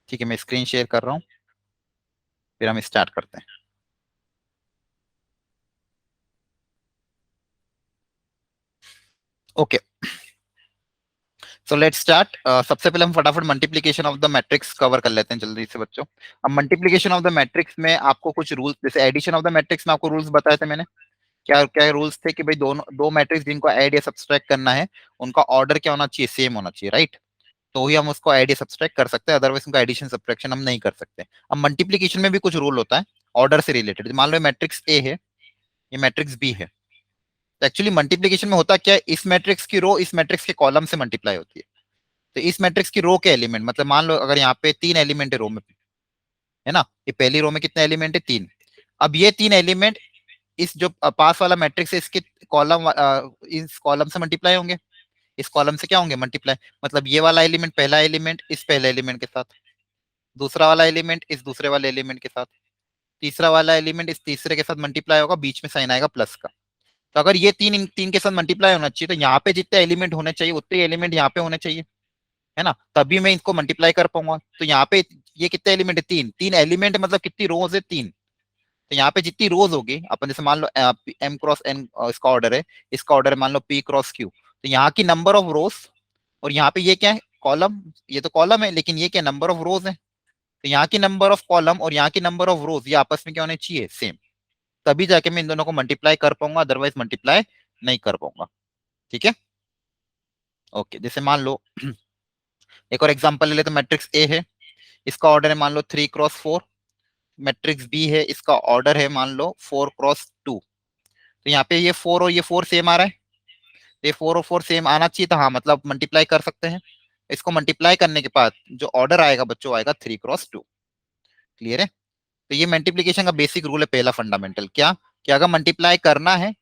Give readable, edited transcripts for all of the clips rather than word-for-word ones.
ठीक है, मैं स्क्रीन शेयर कर रहा हूँ, फिर हम स्टार्ट करते हैं। Okay, so let's start. सबसे पहले हम फटाफट multiplication of the matrix cover कर लेते हैं जल्दी से बच्चों। अब मल्टीप्लीकेशन ऑफ द मैट्रिक्स में आपको कुछ रूल्स, जैसे एडिशन ऑफ द मैट्रिक्स में आपको रूल्स बताए थे मैंने। क्या क्या रूल्स थे कि भाई दोनों दो मैट्रिक्स जिनको ऐड या सब्सट्रैक्ट करना है, उनका ऑर्डर क्या होना चाहिए, सेम होना चाहिए, राइट। तो ही हम उसको ऐड या सब्सट्रैक्ट कर सकते हैं, अदरवाइज उनका एडिशन सब्सट्रैक्शन हम नहीं कर सकते। अब मल्टीप्लीकेशन में भी कुछ रूल होता है ऑर्डर से रिलेटेड। मान लो मैट्रिक्स ए है, ये मैट्रिक्स बी है, तो एक्चुअली मल्टीप्लीकेशन में होता क्या है, इस मैट्रिक्स की रो इस मैट्रिक्स के कॉलम से मल्टीप्लाई होती है। तो इस मैट्रिक्स की रो के एलिमेंट, मतलब मान लो अगर यहाँ पे 3 एलिमेंट है रो में, है ना, ये पहली रो में कितने एलिमेंट है, 3। अब ये 3 एलिमेंट इस जो पास वाला मैट्रिक्स है इसके कॉलम, इस कॉलम से मल्टीप्लाई होंगे, इस कॉलम से क्या होंगे, मल्टीप्लाई। मतलब ये वाला एलिमेंट, पहला एलिमेंट इस पहले एलिमेंट के साथ, दूसरा वाला एलिमेंट इस दूसरे वाले एलिमेंट के साथ, तीसरा वाला एलिमेंट इस तीसरे के साथ मल्टीप्लाई होगा, बीच में साइन आएगा प्लस का। तो अगर ये तीन इन तीन के साथ मल्टीप्लाई होना चाहिए, तो यहाँ पे जितने एलिमेंट होने चाहिए उतने एलिमेंट यहाँ पे होने चाहिए, है ना, तभी मैं इसको मल्टीप्लाई कर पाऊंगा। तो यहाँ पे ये कितने एलिमेंट है, 3। 3 एलिमेंट मतलब कितनी रोज है, 3। तो यहाँ पे जितनी रोज होगी, अपन जैसे मान लो एम क्रॉस एन इसका ऑर्डर है, इसका ऑर्डर है मान लो पी क्रॉस क्यू, तो यहाँ की नंबर ऑफ रोज, और यहाँ पे ये क्या है, कॉलम, ये तो कॉलम है, लेकिन ये क्या नंबर ऑफ रोज है। तो यहाँ की नंबर ऑफ कॉलम और यहाँ की नंबर ऑफ रोज ये आपस में क्या होने चाहिए, सेम। तभी जाके मैं इन दोनों को मल्टीप्लाई कर पाऊंगा, अदरवाइज मल्टीप्लाई नहीं कर पाऊंगा। ठीक है, ओके। जैसे मान लो एक और एग्जांपल ले लेते, मैट्रिक्स ए है, इसका ऑर्डर है मान लो 3 क्रॉस 4। मैट्रिक्स बी है, इसका ऑर्डर है मान लो 4 क्रॉस 2। तो यहाँ पे ये 4 और ये 4 सेम आ रहा है, तो ये 4 और 4 सेम आना चाहिए था, हाँ, मतलब मल्टीप्लाई कर सकते हैं। इसको मल्टीप्लाई करने के बाद जो ऑर्डर आएगा बच्चों, आएगा 3 क्रॉस 2। क्लियर है। तो ये मल्टीप्लीकेशन का बेसिक रूल है, पहला फंडामेंटल क्या, कि अगर मल्टीप्लाई करना है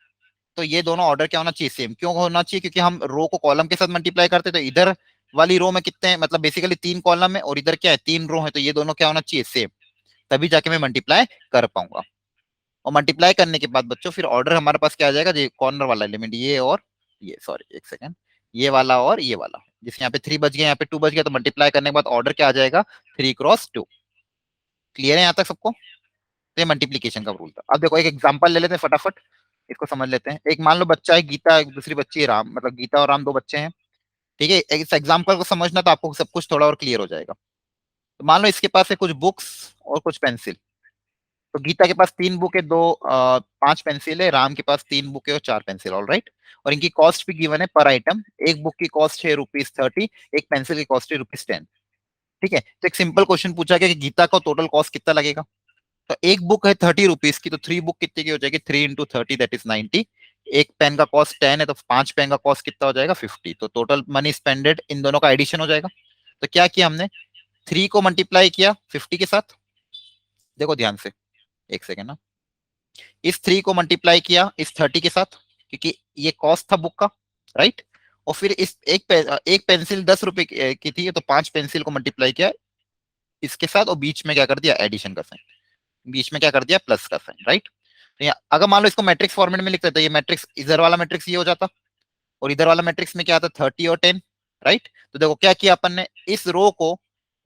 तो ये दोनों ऑर्डर क्या होना चाहिए, सेम। क्यों होना चाहिए, क्योंकि हम रो को कॉलम के साथ मल्टीप्लाई करते हैं, तो इधर वाली रो में कितने हैं, मतलब बेसिकली 3 कॉलम है और इधर क्या है, 3 रो है, तो ये दोनों क्या होना चाहिए, सेम। तभी जाके मैं मल्टीप्लाई कर पाऊंगा। और मल्टीप्लाई करने के बाद बच्चों फिर ऑर्डर हमारे पास क्या आ जाएगा, जो कॉर्नर वाला एलिमेंट ये और ये, सॉरी एक सेकेंड, ये वाला और ये वाला, जैसे यहाँ पे 3 बच गया, यहाँ पे 2 बच गया, तो मल्टीप्लाई करने के बाद ऑर्डर क्या आ जाएगा, 3 क्रॉस 2। क्लियर है यहाँ तक सबको। तो ये मल्टीप्लीकेशन का रूल था। अब देखो एक एग्जांपल ले लेते हैं फटाफट, इसको समझ लेते हैं। एक मान लो बच्चा है गीता, एक दूसरी बच्ची है राम, मतलब गीता और राम दो बच्चे हैं। ठीक है, इस एग्जांपल को समझना तो आपको सब कुछ थोड़ा और क्लियर हो जाएगा। तो मान लो इसके पास है कुछ बुक्स और कुछ पेंसिल। तो गीता के पास 3 बुक है, 5 पेंसिल है, राम के पास 3 बुक है और 4 पेंसिल, ऑल राइट। और इनकी कॉस्ट भी गिवन है पर आइटम। एक बुक की कॉस्ट है ₹30, एक पेंसिल की कॉस्ट है ₹10। ठीक है, तो एक सिंपल क्वेश्चन पूछा गया कि गीता का टोटल कॉस्ट कितना लगेगा। तो एक बुक है ₹30 की, तो 3 बुक कितने की हो जाएगी, 3 × 30 दैट इज 90। एक पेन का कॉस्ट 10 है, तो 5 पेन का कॉस्ट कितना हो जाएगा, 50। तो टोटल मनी स्पेंडेड इन दोनों का एडिशन हो जाएगा। तो क्या किया हमने, 3 को मल्टीप्लाई किया 50 के साथ। देखो ध्यान से, एक सेकेंड ना, इस 3 को मल्टीप्लाई किया इस 30 के साथ, क्योंकि ये कॉस्ट था बुक का, राइट। और फिर इस एक पेंसिल ₹10 की थी, तो 5 पेंसिल को मल्टीप्लाई किया इसके साथ, और बीच में क्या कर दिया, एडिशन का साइन, बीच में क्या कर दिया, प्लस का साइन, राइट। तो यहाँ अगर मान लो इसको मैट्रिक्स फॉर्मेट में लिखते तो ये मैट्रिक्स, इधर वाला मैट्रिक्स ये हो जाता, और इधर वाला मैट्रिक्स में क्या आता, 30 और 10, राइट। तो देखो क्या किया अपन ने, इस रो को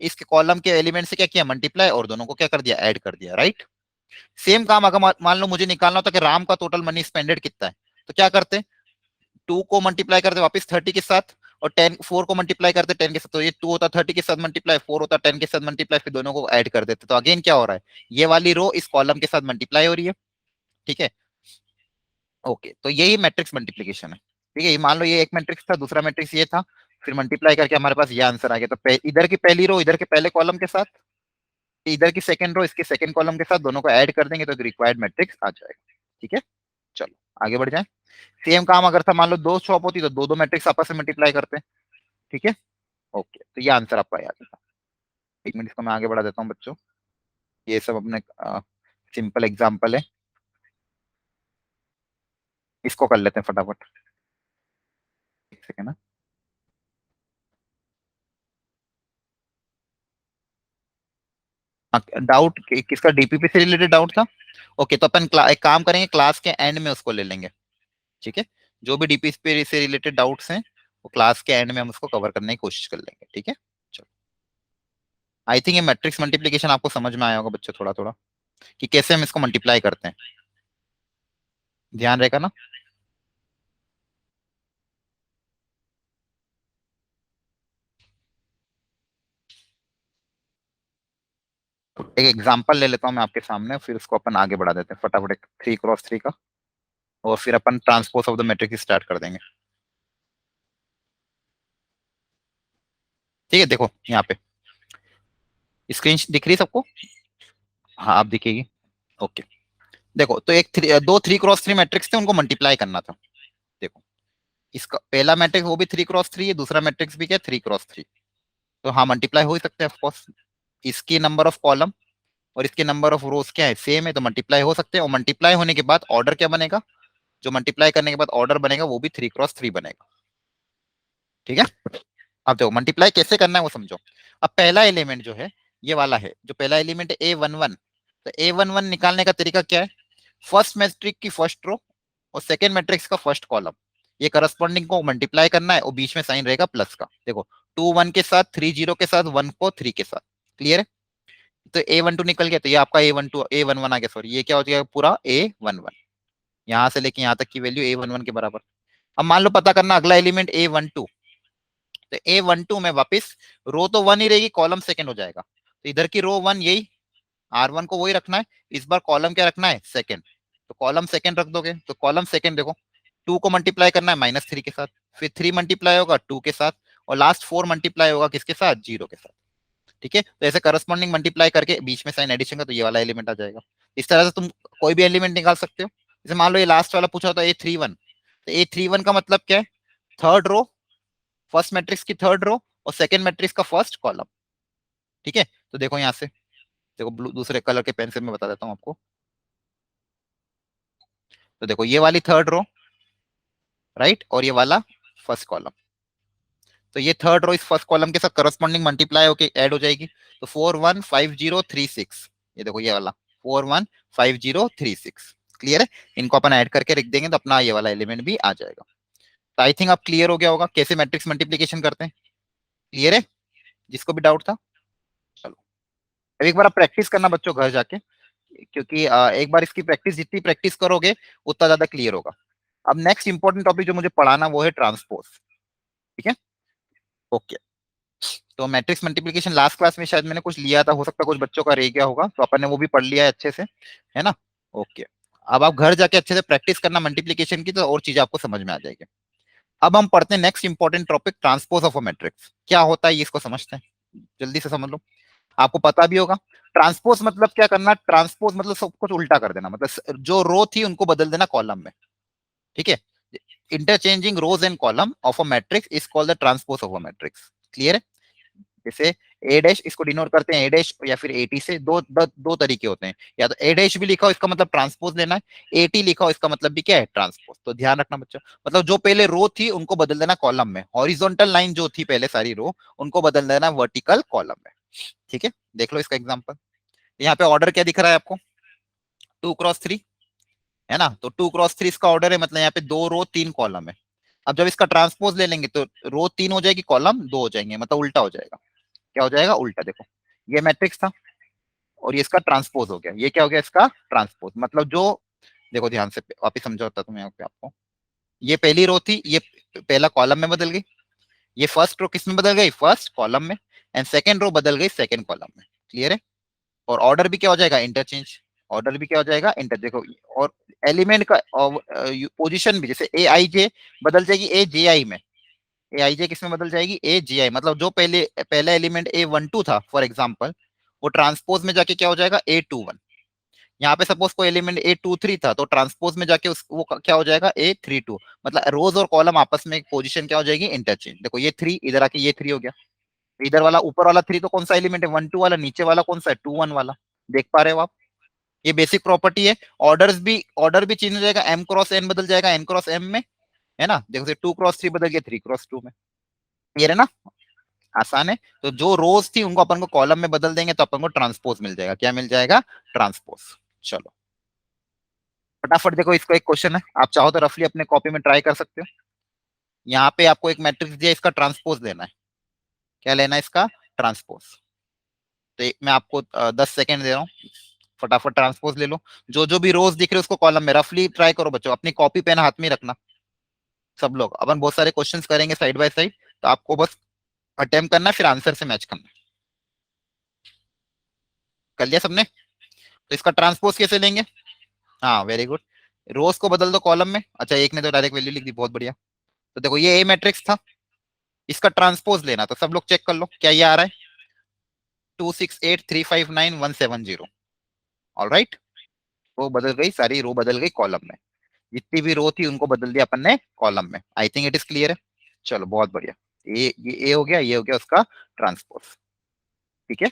इसके कॉलम के एलिमेंट से क्या किया, मल्टीप्लाई, और दोनों को क्या कर दिया, ऐड कर दिया, राइट। सेम काम अगर मान लो मुझे निकालना होता कि राम का टोटल मनी स्पेंडेड कितना है, तो क्या करते, 2 को मल्टीप्लाई करते वापस 30 के साथ, और 4 को मल्टीप्लाई करते 10 के साथ, तो ये 2 होता 30 के साथ मल्टीप्लाई, 4 होता 10 के साथ मल्टीप्लाई, फिर दोनों को ऐड कर देते। तो अगेन क्या हो रहा है, ये वाली रो इस कॉलम के साथ मल्टीप्लाई हो रही है। ठीक है, ओके। तो यही मैट्रिक्स मल्टीप्लीकेशन है। ठीक है, ये मान लो ये एक मैट्रिक्स था, दूसरा मैट्रिक्स ये था, फिर मल्टीप्लाई करके हमारे पास ये आंसर आ गया। तो इधर की पहली रो इधर के पहले कॉलम के साथ, इधर की सेकंड रो इसके सेकंड कॉलम के साथ, दोनों को ऐड कर देंगे तो रिक्वायर्ड मैट्रिक्स आ जाएगा। ठीक है, चलो आगे बढ़ जाए। सेम काम अगर था मान लो 2 शॉप होती, तो दो दो मैट्रिक्स आपस में मल्टीप्लाई करते हैं। ठीक है, ओके। तो ये आंसर आपका याद था। एक मिनट, इसको मैं आगे बढ़ा देता हूँ बच्चों, ये सब अपने सिंपल एग्जाम्पल है, इसको कर लेते हैं फटाफट। एक सेकेंड ना, डाउट किसका, डीपीपी से रिलेटेड डाउट था। ओके, तो अपन एक काम करेंगे, क्लास के एंड में उसको ले लेंगे। ठीक है, जो भी डीपीपी से रिलेटेड डाउट्स हैं वो क्लास के एंड में हम उसको कवर करने की कोशिश कर लेंगे। ठीक है, चलो आई थिंक ये मैट्रिक्स मल्टीप्लीकेशन आपको समझ में आया होगा बच्चों, थोड़ा थोड़ा, कि कैसे हम इसको मल्टीप्लाई करते हैं। ध्यान रहेगा ना। एक एग्जांपल ले लेता हूँ मैं आपके सामने, फिर उसको अपन आगे बढ़ा देते हैं फटाफट, एक 3x3 का, और फिर अपन transpose of the matrix start कर देंगे। ठीक है, देखो यहाँ पे स्क्रीन दिख रही है सबको? हाँ, आप दिखेगी। ओके। देखो, तो दो 3x3 मैट्रिक्स थे, उनको मल्टीप्लाई करना था। देखो, इसका पहला मैट्रिक्स वो भी 3x3 है, दूसरा मैट्रिक्स भी क्या है, 3x3। तो हाँ, मल्टीप्लाई हो ही सकते हैं ऑफकोर्स। इसकी नंबर ऑफ कॉलम और इसके नंबर ऑफ रोज क्या है, सेम है, तो मल्टीप्लाई हो सकते हैं। और मल्टीप्लाई होने के बाद ऑर्डर क्या बनेगा, जो मल्टीप्लाई करने के बाद ऑर्डर बनेगा वो भी 3x3 बनेगा। ठीक है। अब देखो मल्टीप्लाई कैसे करना है वो समझो। अब पहला एलिमेंट जो है ये वाला है, जो पहला एलिमेंट है A11, तो A11 निकालने का तरीका क्या है, फर्स्ट मैट्रिक्स की फर्स्ट रो और सेकेंड मैट्रिक्स का फर्स्ट कॉलम, ये करस्पॉन्डिंग को मल्टीप्लाई करना है, और बीच में साइन रहेगा प्लस का। देखो, 2 1 के साथ, 3 0 के साथ, 1 को 3 के साथ। क्लियर है? तो A12 निकल गया, तो ये आपका A11 आ गया, सॉरी, ये क्या हो जाएगा पूरा A11, यहाँ से लेके यहाँ तक की वैल्यू A11 के बराबर। अब मान लो पता करना अगला एलिमेंट A12, तो A12 में वापस रो तो 1 ही रहेगी, कॉलम सेकंड हो जाएगा, तो इधर की रो 1 यही, R1 को वही रखना है, इस बार कॉलम क्या रखना है, सेकंड, तो कॉलम सेकंड रख दोगे, तो कॉलम सेकंड देखो, 2 को मल्टीप्लाई करना है -3 के साथ, फिर 3 मल्टीप्लाई होगा 2 के साथ, और लास्ट 4 मल्टीप्लाई होगा किसके साथ, 0 के साथ। ठीक है, तो ऐसे करस्पॉन्डिंग मल्टीप्लाई करके बीच में साइन एडिशन का, तो ये वाला एलिमेंट आ जाएगा। इस तरह से तुम कोई भी एलिमेंट निकाल सकते हो। जैसे मान लो ये लास्ट वाला पूछा होता है A31, तो A31 का मतलब क्या है, थर्ड रो, फर्स्ट मैट्रिक्स की थर्ड रो और सेकंड मैट्रिक्स का फर्स्ट कॉलम। ठीक है, तो देखो यहाँ से, देखो ब्लू दूसरे कलर के पेन से मैं बता देता हूँ आपको। तो देखो ये वाली थर्ड रो, राइट, और ये वाला फर्स्ट कॉलम, तो ये थर्ड रो इस फर्स्ट कॉलम के साथ करस्पॉन्डिंग मल्टीप्लाई होके ऐड हो जाएगी, तो 415036, ये देखो ये वाला 415036। क्लियर है? इनको अपन ऐड करके रख देंगे तो अपना ये वाला एलिमेंट भी आ जाएगा। तो आई थिंक आप क्लियर हो गया होगा कैसे मैट्रिक्स मल्टीप्लीकेशन करते हैं। क्लियर है जिसको भी डाउट था? चलो, अब एक बार आप प्रैक्टिस करना बच्चों घर जाके, क्योंकि एक बार इसकी प्रैक्टिस, जितनी प्रैक्टिस करोगे उतना ज्यादा क्लियर होगा। अब नेक्स्ट इंपॉर्टेंट टॉपिक जो मुझे पढ़ाना वो है ट्रांसपोज। ठीक है, ओके। तो मैट्रिक्स मल्टीप्लिकेशन लास्ट क्लास में शायद मैंने कुछ लिया था, हो सकता है कुछ बच्चों का रह गया होगा, तो अपन ने वो भी पढ़ लिया है अच्छे से, है ना? ओके। अब आप घर जाके अच्छे से प्रैक्टिस करना मल्टीप्लिकेशन की, तो और चीजें आपको समझ में आ जाएगी। अब हम पढ़ते हैं next important topic, transpose of a matrix. क्या होता है ये, इसको समझते हैं, जल्दी से समझ लो, आपको पता भी होगा। ट्रांसपोज मतलब क्या करना, ट्रांसपोज मतलब सब कुछ उल्टा कर देना, मतलब जो रो थी उनको बदल देना कॉलम में। ठीक है, interchanging rows and column of a matrix is called the transpose of a matrix. Clear है? जैसे ए डैश, इसको डिनोट करते हैं ए डैश या फिर एटी से, दो तरीके होते हैं, या तो ए डैश भी लिखा हो इसका मतलब ट्रांसपोज लेना है, एटी लिखा हो इसका मतलब भी क्या है, ट्रांसपोज। तो ध्यान रखना बच्चों, मतलब जो पहले रो थी उनको बदल देना कॉलम में, हॉरिजॉन्टल लाइन जो थी पहले सारी रो, उनको बदल देना वर्टिकल कॉलम में। ठीक है, देख लो इसका एग्जाम्पल। यहाँ पे ऑर्डर क्या दिख रहा है आपको, 2x3, है ना? तो 2x3 इसका ऑर्डर है, मतलब यहाँ पे 2 रो 3 कॉलम है। अब जब इसका ट्रांसपोज ले लेंगे तो रो 3 हो जाएगी, कॉलम 2 हो जाएंगे, मतलब उल्टा हो जाएगा। क्या हो जाएगा, उल्टा। देखो, ये मैट्रिक्स था और ये इसका ट्रांसपोज हो गया, ये क्या हो गया, इसका ट्रांसपोज, मतलब जो, देखो ध्यान से वापिस समझाता हूँ मैं आपको। ये पहली रो थी, ये पहला कॉलम में बदल गई, ये फर्स्ट रो किस में बदल गई, फर्स्ट कॉलम में, एंड सेकेंड रो बदल गई सेकेंड कॉलम में। क्लियर है? और ऑर्डर भी क्या हो जाएगा, इंटरचेंज, ऑर्डर भी क्या हो जाएगा, इंटर, देखो, और एलिमेंट का पोजीशन भी, जैसे ए आई जे बदल जाएगी ए जे आई में, ए आई जे किस में बदल जाएगी, ए जी आई, मतलब जो पहला एलिमेंट A12 था फॉर एग्जाम्पल, वो ट्रांसपोज में जाके क्या हो जाएगा, A21। यहाँ पे सपोज कोई एलिमेंट A23 था, तो ट्रांसपोज में जाके वो क्या हो जाएगा, A32, मतलब रोज और कॉलम आपस में पोजीशन क्या हो जाएगी, इंटरचेंज। देखो ये 3 इधर आके ये 3 हो गया, इधर वाला ऊपर वाला 3 तो कौन सा एलिमेंट है, 1 2 वाला, नीचे वाला कौन सा है, 2 1 वाला। देख पा रहे हो आप? ये बेसिक प्रॉपर्टी है। ऑर्डर भी चेंज हो जाएगा, M क्रॉस N बदल जाएगा N क्रॉस M में, है ना? देखो 2x3 बदल गया 3x2 में। ये है ना, आसान है। तो जो रोज थी उनको अपन को कॉलम में बदल देंगे, तो अपन को ट्रांसपोज मिल जाएगा। क्या मिल जाएगा, ट्रांसपोज। चलो फटाफट देखो, इसको एक क्वेश्चन है, आप चाहो तो रफली अपने कॉपी में ट्राई कर सकते हो। यहाँ पे आपको एक मैट्रिक्स दिया, इसका ट्रांसपोज लेना है। क्या लेना है, इसका ट्रांसपोज। तो मैं आपको 10 सेकेंड दे रहा हूँ, फटाफट ट्रांसपोज ले लो। जो जो भी रोज दिख रहे उसको कॉलम में रफली ट्राई करो बच्चों, अपनी कॉपी पेन हाथ में ही रखना। सब लोग अपन बहुत सारे क्वेश्चंस करेंगे साइड बाय साइड, तो आपको बस अटेम्प्ट करना है, फिर आंसर से मैच करना है। कर लिया सबने? तो इसका ट्रांसपोज कैसे लेंगे? हाँ वेरी गुड। रोज को बदल दो कॉलम में। अच्छा एक ने तो डायरेक्ट वैल्यू लिख दी, बहुत बढ़िया। तो देखो ये ए मैट्रिक्स था, इसका ट्रांसपोज लेना, तो सब लोग चेक कर लो क्या ये आ रहा है, 268359170। ऑल राइट, वो बदल गई, सारी रो बदल गई कॉलम में। जितनी भी रो थी उनको बदल दिया अपन ने कॉलम में। I think it is clear है। चलो बहुत बढ़िया। ये ए हो गया, ये हो गया उसका ट्रांसपोज। ठीक है,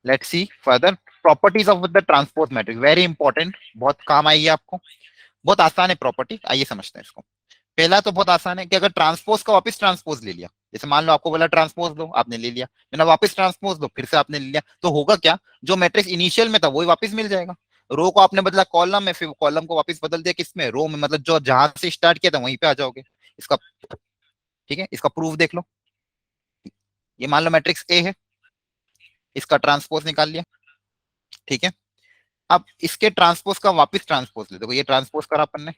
let's see further properties of the transpose matrix, very important, बहुत काम आएगी आपको। बहुत आसान है प्रॉपर्टी, आइए समझते हैं इसको। पहला तो बहुत आसान है कि अगर ट्रांसपोज का वापस ट्रांसपोज ले लिया, जैसे मान लो आपको बोला ट्रांसपोज दो, आपने ले लिया, मैंने वापस ट्रांसपोज दो, फिर से आपने ले लिया, तो होगा क्या, जो मैट्रिक्स इनिशियल में था वही वापस मिल जाएगा। रो को आपने बदला कॉलम में, फिर कॉलम को वापस बदल दिया किसमें, रो में, मतलब जो जहां से स्टार्ट किया था वहीं पे आ जाओगे। इसका, ठीक है, इसका प्रूफ देख लो। ये मान लो मैट्रिक्स ए है, इसका ट्रांसपोज निकाल लिया। ठीक है, अब इसके ट्रांसपोज का वापस ट्रांसपोज ले, देखो ये ट्रांसपोज करा अपन ने,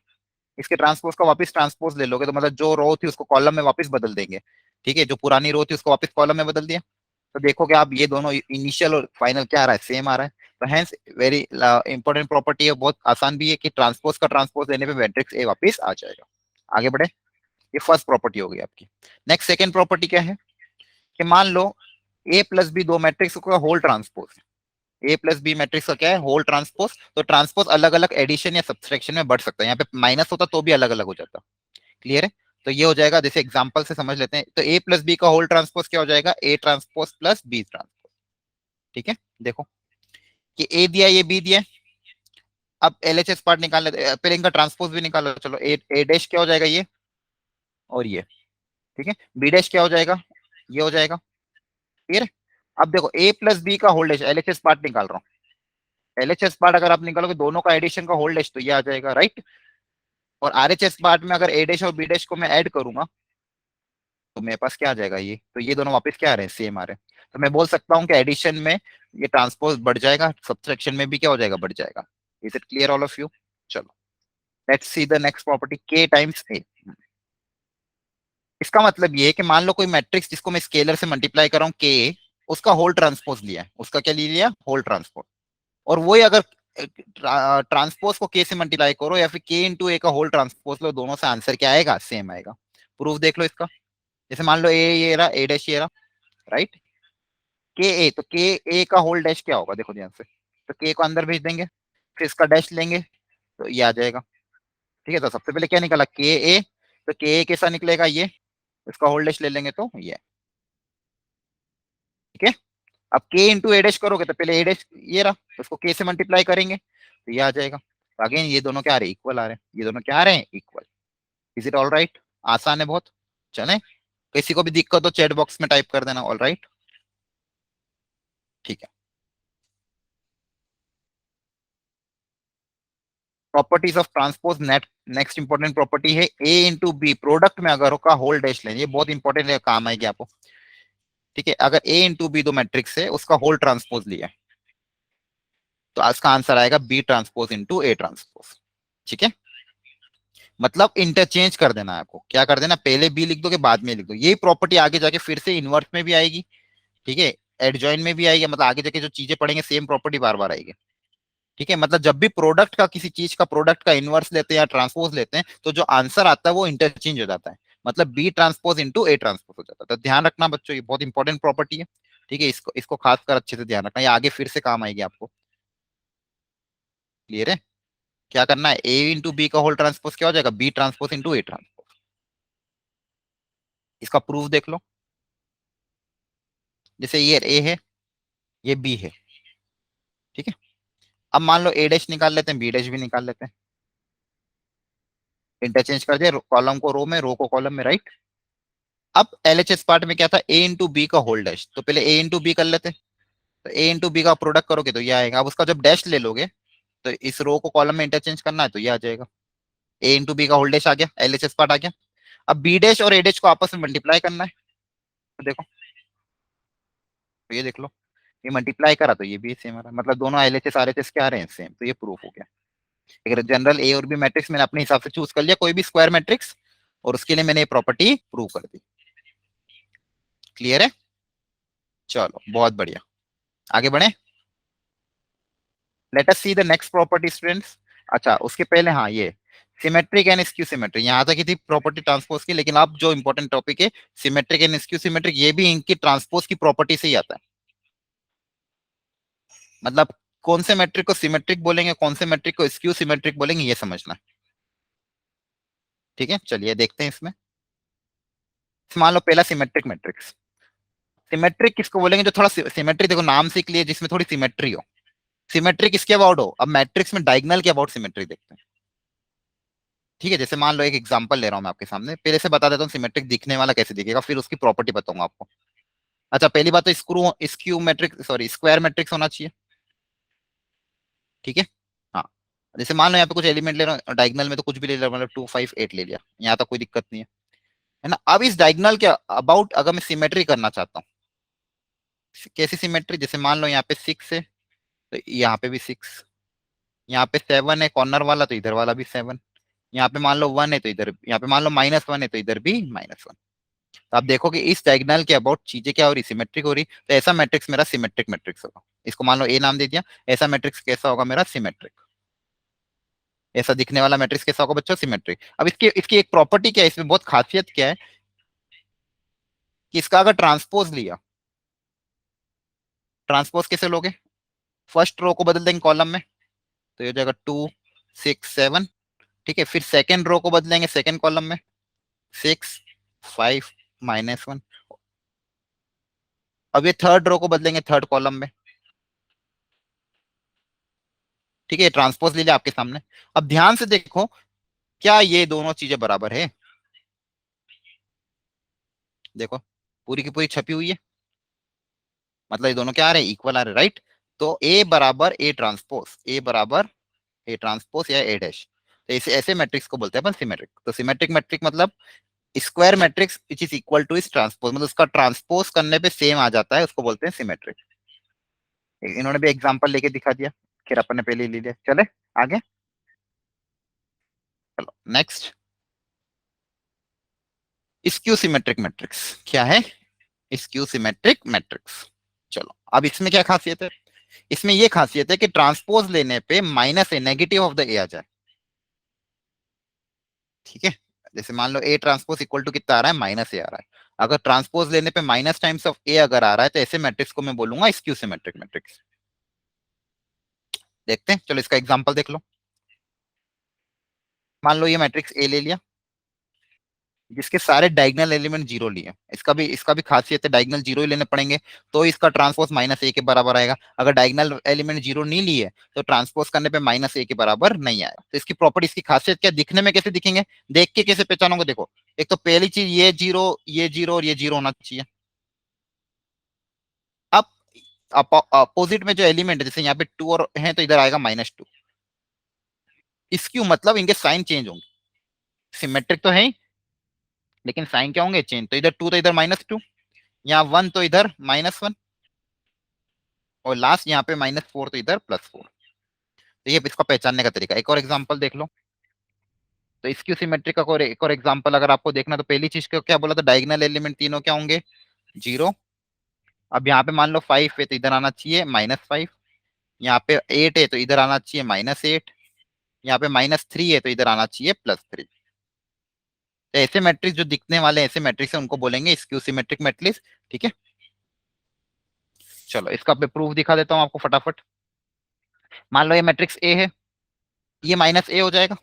इसके ट्रांसपोज का वापस ट्रांसपोज ले लोगे, तो मतलब जो रो थी उसको कॉलम में वापस बदल देंगे। ठीक है, जो पुरानी रो थी उसको वापस कॉलम में बदल दिया, तो देखोगे आप ये दोनों इनिशियल और फाइनल क्या आ रहा है, सेम आ रहा है। तो हेंस वेरी इंपॉर्टेंट प्रॉपर्टी है, बहुत आसान भी है कि ट्रांसपोज का ट्रांसपोज लेने पे मैट्रिक्स ए वापस आ जाएगा। आगे बढ़े, ये फर्स्ट प्रॉपर्टी हो गई आपकी। नेक्स्ट सेकंड प्रॉपर्टी क्या है, कि मान लो ए प्लस बी दो मैट्रिक्स का होल ट्रांसपोज, ए प्लस बी मैट्रिक्स का क्या है, होल ट्रांसपोज। तो ट्रांसपोज अलग अलग एडिशन या सब्सट्रैक्शन में बढ़ सकता है, यहाँ पे माइनस होता तो भी अलग अलग हो जाता। क्लियर है? तो ये हो जाएगा, जैसे एग्जांपल से समझ लेते हैं, तो ए प्लस बी का होल ट्रांसपोज क्या हो जाएगा, A transpose plus B transpose. ठीक है, देखो कि ए दिया, ये बी दिया। अब एलएचएस पार्ट निकाल लेते हैं, पहले इनका ट्रांसपोज भी निकालो। चलो ए डैश क्या हो जाएगा, ये और ये। ठीक है, बी डैश क्या हो जाएगा, ये हो जाएगा। क्लियर है? अब देखो ए प्लस बी का होल डैश, एलएचएस पार्ट निकाल रहा हूँ। एलएचएस पार्ट अगर आप निकालोगे दोनों का एडिशन का होल डैश, तो ये आ जाएगा, राइट। और आरएचएस पार्ट में अगर ए डैश और बी डैश को मैं ऐड करूंगा, तो मेरे पास क्या आ जाएगा, ये तो ये दोनों वापस क्या आ रहे हैं, सेम आ रहे हैं। तो मैं बोल सकता हूँ कि एडिशन में ये ट्रांसपोज बढ़ जाएगा, सब्ट्रैक्शन में भी क्या हो जाएगा, बढ़ जाएगा। Is it clear all of you? चलो let's see the next property, K times A. इसका मतलब ये है कि मान लो कोई मैट्रिक्स जिसको मैं स्केलर से मल्टीप्लाई कर रहा हूँ के, उसका होल ट्रांसपोज लिया है, उसका क्या ले लिया, होल ट्रांसपोज। और वही अगर ट्रांसपोज को के से मल्टीप्लाई करो या फिर के इंटू ए का होल ट्रांसपोज लो, दोनों से आंसर क्या आएगा, सेम आएगा। प्रूफ देख लो इसका। जैसे मान लो ए ये रहा, ए डैश ये रहा, राइट। के ए, तो के ए का होल डैश क्या होगा, देखो ध्यान से, तो के को अंदर भेज देंगे, फिर इसका डैश लेंगे, तो ये आ जाएगा। ठीक है, तो सबसे पहले क्या निकला, के ए, तो के ए कैसा निकलेगा, ये, इसका होल डैश ले लेंगे तो ये। ठीक है, अब के इंटू ए डैश करोगे, तो पहले ए डैश ये रहा, तो उसको के से मल्टीप्लाई करेंगे, तो ये आ जाएगा। तो अगेन ये दोनों क्या आ रहे हैं, इक्वल आ रहे हैं, ये दोनों क्या आ रहे हैं, equal. Is it all right? आसान है बहुत। चले, किसी को भी दिक्कत हो चैट बॉक्स में टाइप कर देना, ऑल राइट। ठीक है, properties of transpose net. Next important property है ए इंटू बी, प्रोडक्ट में अगर का होल डैश लें, ये बहुत इंपॉर्टेंट है, काम आएगी आपको। ठीक है, अगर ए इंटू बी दो मैट्रिक्स है, उसका होल ट्रांसपोज लिया है, तो इसका आंसर आएगा B transpose into A transpose. ठीक है, मतलब इंटरचेंज कर देना है आपको, क्या कर देना, पहले बी लिख दो के बाद में लिख दो। यही प्रॉपर्टी आगे जाके फिर से इनवर्स में भी आएगी। ठीक है, एडजॉइन में भी आएगी, मतलब आगे जाके जो चीजें पढ़ेंगे सेम प्रॉपर्टी बार बार आएगी। ठीक है, मतलब जब भी प्रोडक्ट का, किसी चीज का प्रोडक्ट का इनवर्स लेते हैं या ट्रांसपोज लेते हैं, तो जो आंसर आता है वो इंटरचेंज हो जाता है, मतलब B transpose into A transpose हो जाता है। तो ध्यान रखना बच्चों, ये बहुत इंपॉर्टेंट प्रॉपर्टी है। ठीक है, इसको इसको खासकर अच्छे से ध्यान रखना, ये आगे फिर से काम आएगी आपको। क्लियर है? क्या करना है, ए इंटू बी का होल ट्रांसपोज क्या हो जाएगा, B transpose into A transpose. इसका प्रूफ देख लो। जैसे ये ए है, ये बी है। ठीक है, अब मान लो ए डैश निकाल लेते हैं, बी डैश भी निकाल लेते हैं, इंटरचेंज कर दिया, कॉलम को रो में, रो को कॉलम में, राइट। अब एलएचएस पार्ट में क्या था, ए इंटू बी का होल डैश, तो पहले ए इंटू बी कर लेते हैं। तो ए इंटू बी का प्रोडक्ट करोगे तो ये आएगा, अब उसका जब डैश ले लोगे, तो इस रो को कॉलम में इंटरचेंज करना है, तो ये आ जाएगा, ए इंटू बी का होल डैश आ गया, एलएचएस पार्ट आ गया। अब बी डैश और ए डैश को आपस में मल्टीप्लाई करना है, तो देखो तो ये देख लो, ये मल्टीप्लाई करा तो ये भी सेम आ रहा है, मतलब दोनों एलएचएस आरएचएस क्या आ रहे हैं सेम, तो ये प्रूफ हो गया। अगर जनरल ए और बी मैट्रिक्स मैंने अपने हिसाब से चूज कर लिया कोई भी स्क्वायर मैट्रिक्स, और उसके लिए मैंने ये प्रॉपर्टी प्रूव कर दी। क्लियर है? चलो बहुत बढ़िया, आगे बढ़े। Let us C the next property students. अच्छा उसके पहले हाँ, ये सिमेट्रिक एंड स्क्यू सिमेट्रिक, यहाँ तक ही थी प्रॉपर्टी ट्रांसपोज की, लेकिन अब जो इंपॉर्टेंट टॉपिक है सिमेट्रिक एंड स्क्यू सिमेट्रिक, ये भी इनकी ट्रांसपोज की प्रॉपर्टी से ही आता है। मतलब कौन से मैट्रिक को सिमेट्रिक बोलेंगे, कौन से मैट्रिक को स्क्यू सिमेट्रिक बोलेंगे, ये समझना। ठीक है, चलिए देखते हैं इसमें। मान लो पहला सिमेट्रिक मैट्रिक्स, सिमेट्रिक किसको बोलेंगे, जो थोड़ा सिमेट्री, देखो नाम से क्लियर, जिसमें थोड़ी सिमेट्री हो। सिमेट्रिक किसके अबाउट हो, अब मैट्रिक्स में डायगोनल के अबाउट सिमेट्री देखते हैं। ठीक है, जैसे मान लो एक एग्जांपल ले रहा हूं मैं आपके सामने, पहले से बता देता हूँ सिमेट्रिक दिखने वाला कैसे दिखेगा, फिर उसकी प्रॉपर्टी बताऊंगा आपको। अच्छा पहली बात तो screw skew matrix, sorry square matrix होना चाहिए। ठीक है। हाँ, जैसे मान लो यहाँ पे कुछ एलिमेंट ले रहा हूँ डायगोनल में, तो कुछ भी ले लिया, मतलब 2 5 8 ले लिया, यहाँ तक कोई दिक्कत नहीं है ना। अब इस डायगोनल के अबाउट अगर मैं सिमेट्री करना चाहता हूँ, कैसी सिमेट्री, जैसे मान लो यहाँ पे 6 है तो यहाँ पे भी 6, यहाँ पे 7 है कॉर्नर वाला तो इधर वाला भी 7, यहाँ पे मान लो 1 है तो इधर, यहाँ पे मान लो -1 है तो इधर भी -1। तो आप देखो कि इस डायगोनल के अबाउट चीजें क्या हो रही, सिमेट्रिक हो रही, तो ऐसा मैट्रिक्स मेरा सिमेट्रिक मैट्रिक्स होगा। इसको मान लो ए नाम दे दिया, ऐसा मैट्रिक्स कैसा होगा मेरा, सिमेट्रिक। ऐसा दिखने वाला मैट्रिक्स कैसा होगा बच्चों, सिमेट्रिक। अब इसकी इसकी एक प्रॉपर्टी क्या है, इसमें बहुत खासियत क्या है, कि इसका अगर ट्रांसपोज लिया, ट्रांसपोज कैसे लोगे, फर्स्ट रो को बदल देंगे कॉलम में, तो ये हो जाएगा 2 6 7। ठीक है, फिर सेकेंड रो को बदलेंगे सेकेंड कॉलम में, 6 5 -1। अब ये थर्ड रो को बदलेंगे थर्ड कॉलम में। ठीक है, ट्रांसपोज ले लिया आपके सामने। अब ध्यान से देखो, क्या ये दोनों चीजें बराबर है, देखो पूरी की पूरी छपी हुई है, मतलब ये दोनों क्या आ रहे हैं, इक्वल आ रहे हैं, राइट। तो ए बराबर ए ट्रांसपोज, ए बराबर ए ट्रांसपोज या ए डैश, तो ऐसे ऐसे मैट्रिक्स को बोलते हैं अपन सिमेट्रिक। तो सिमेट्रिक मैट्रिक मतलब square matrix which is equal to its transpose, मतलब उसका ट्रांसपोज करने पे सेम आ जाता है, उसको बोलते हैं सिमेट्रिक। इन्होंने भी एग्जांपल लेके दिखा दिया, फिर अपन ने पहले ही ले लिया, चले आगे। चलो नेक्स्ट, स्क्यू सिमेट्रिक मैट्रिक्स क्या है, स्क्यू सिमेट्रिक मैट्रिक्स। चलो अब इसमें क्या खासियत है, इसमें ये खासियत है कि ट्रांसपोज लेने पे -a negative of the A आ जाए। ठीक है, जैसे मान लो ए ट्रांसपोज इक्वल टू कितना आ रहा है, -a आ रहा है, अगर ट्रांसपोज लेने पे माइनस टाइम्स ऑफ ए अगर आ रहा है, तो ऐसे मैट्रिक्स को मैं बोलूंगा स्क्यू सिमेट्रिक मैट्रिक्स। देखते हैं, चलो इसका एग्जांपल देख लो। मान लो ये मैट्रिक्स ए ले लिया, जिसके सारे डायगोनल एलिमेंट जीरो लिए, इसका भी खासियत है, डायगोनल जीरो ही लेने पड़ेंगे, तो इसका ट्रांसपोज -a के बराबर आएगा। अगर डायगोनल एलिमेंट जीरो नहीं लिए, तो ट्रांसपोज करने पे -a के बराबर नहीं आएगा। तो इसकी प्रॉपर्टी, इसकी खासियत क्या, दिखने में कैसे दिखेंगे, देख के कैसे पहचानोगे, देखो एक तो पहली चीज ये जीरो, ये जीरो और ये जीरो होना चाहिए। अब अपोजिट में जो एलिमेंट है, जैसे यहाँ पे 2 और है तो इधर आएगा -2, इसक्यू मतलब इनके साइन चेंज होंगे, सिमेट्रिक तो है ही, लेकिन साइन क्या होंगे, चेंज। तो इधर 2 तो इधर -2, यहाँ 1 तो इधर -1, और लास्ट यहाँ पे -4 तो इधर +4। तो ये इसका पहचानने का तरीका। एक और एग्जांपल देख लो, तो इसकी सिमेट्री का एक और एग्जांपल अगर आपको देखना, तो पहली चीज को क्या बोला था, डायगोनल एलिमेंट तीनों क्या होंगे, जीरो। अब यहाँ पे मान लो 5 है तो इधर आना चाहिए -5, यहाँ पे 8 है तो इधर आना चाहिए -8, यहाँ पे -3 है तो इधर आना चाहिए +3। तो ऐसे मैट्रिक्स जो दिखने वाले ऐसे मैट्रिक्स है, उनको बोलेंगे स्क्यू सिमेट्रिक मैट्रिक्स। ठीक है, चलो इसका प्रूफ दिखा देता हूँ आपको फटाफट। मान लो ये मैट्रिक्स ए है, ये -a हो जाएगा।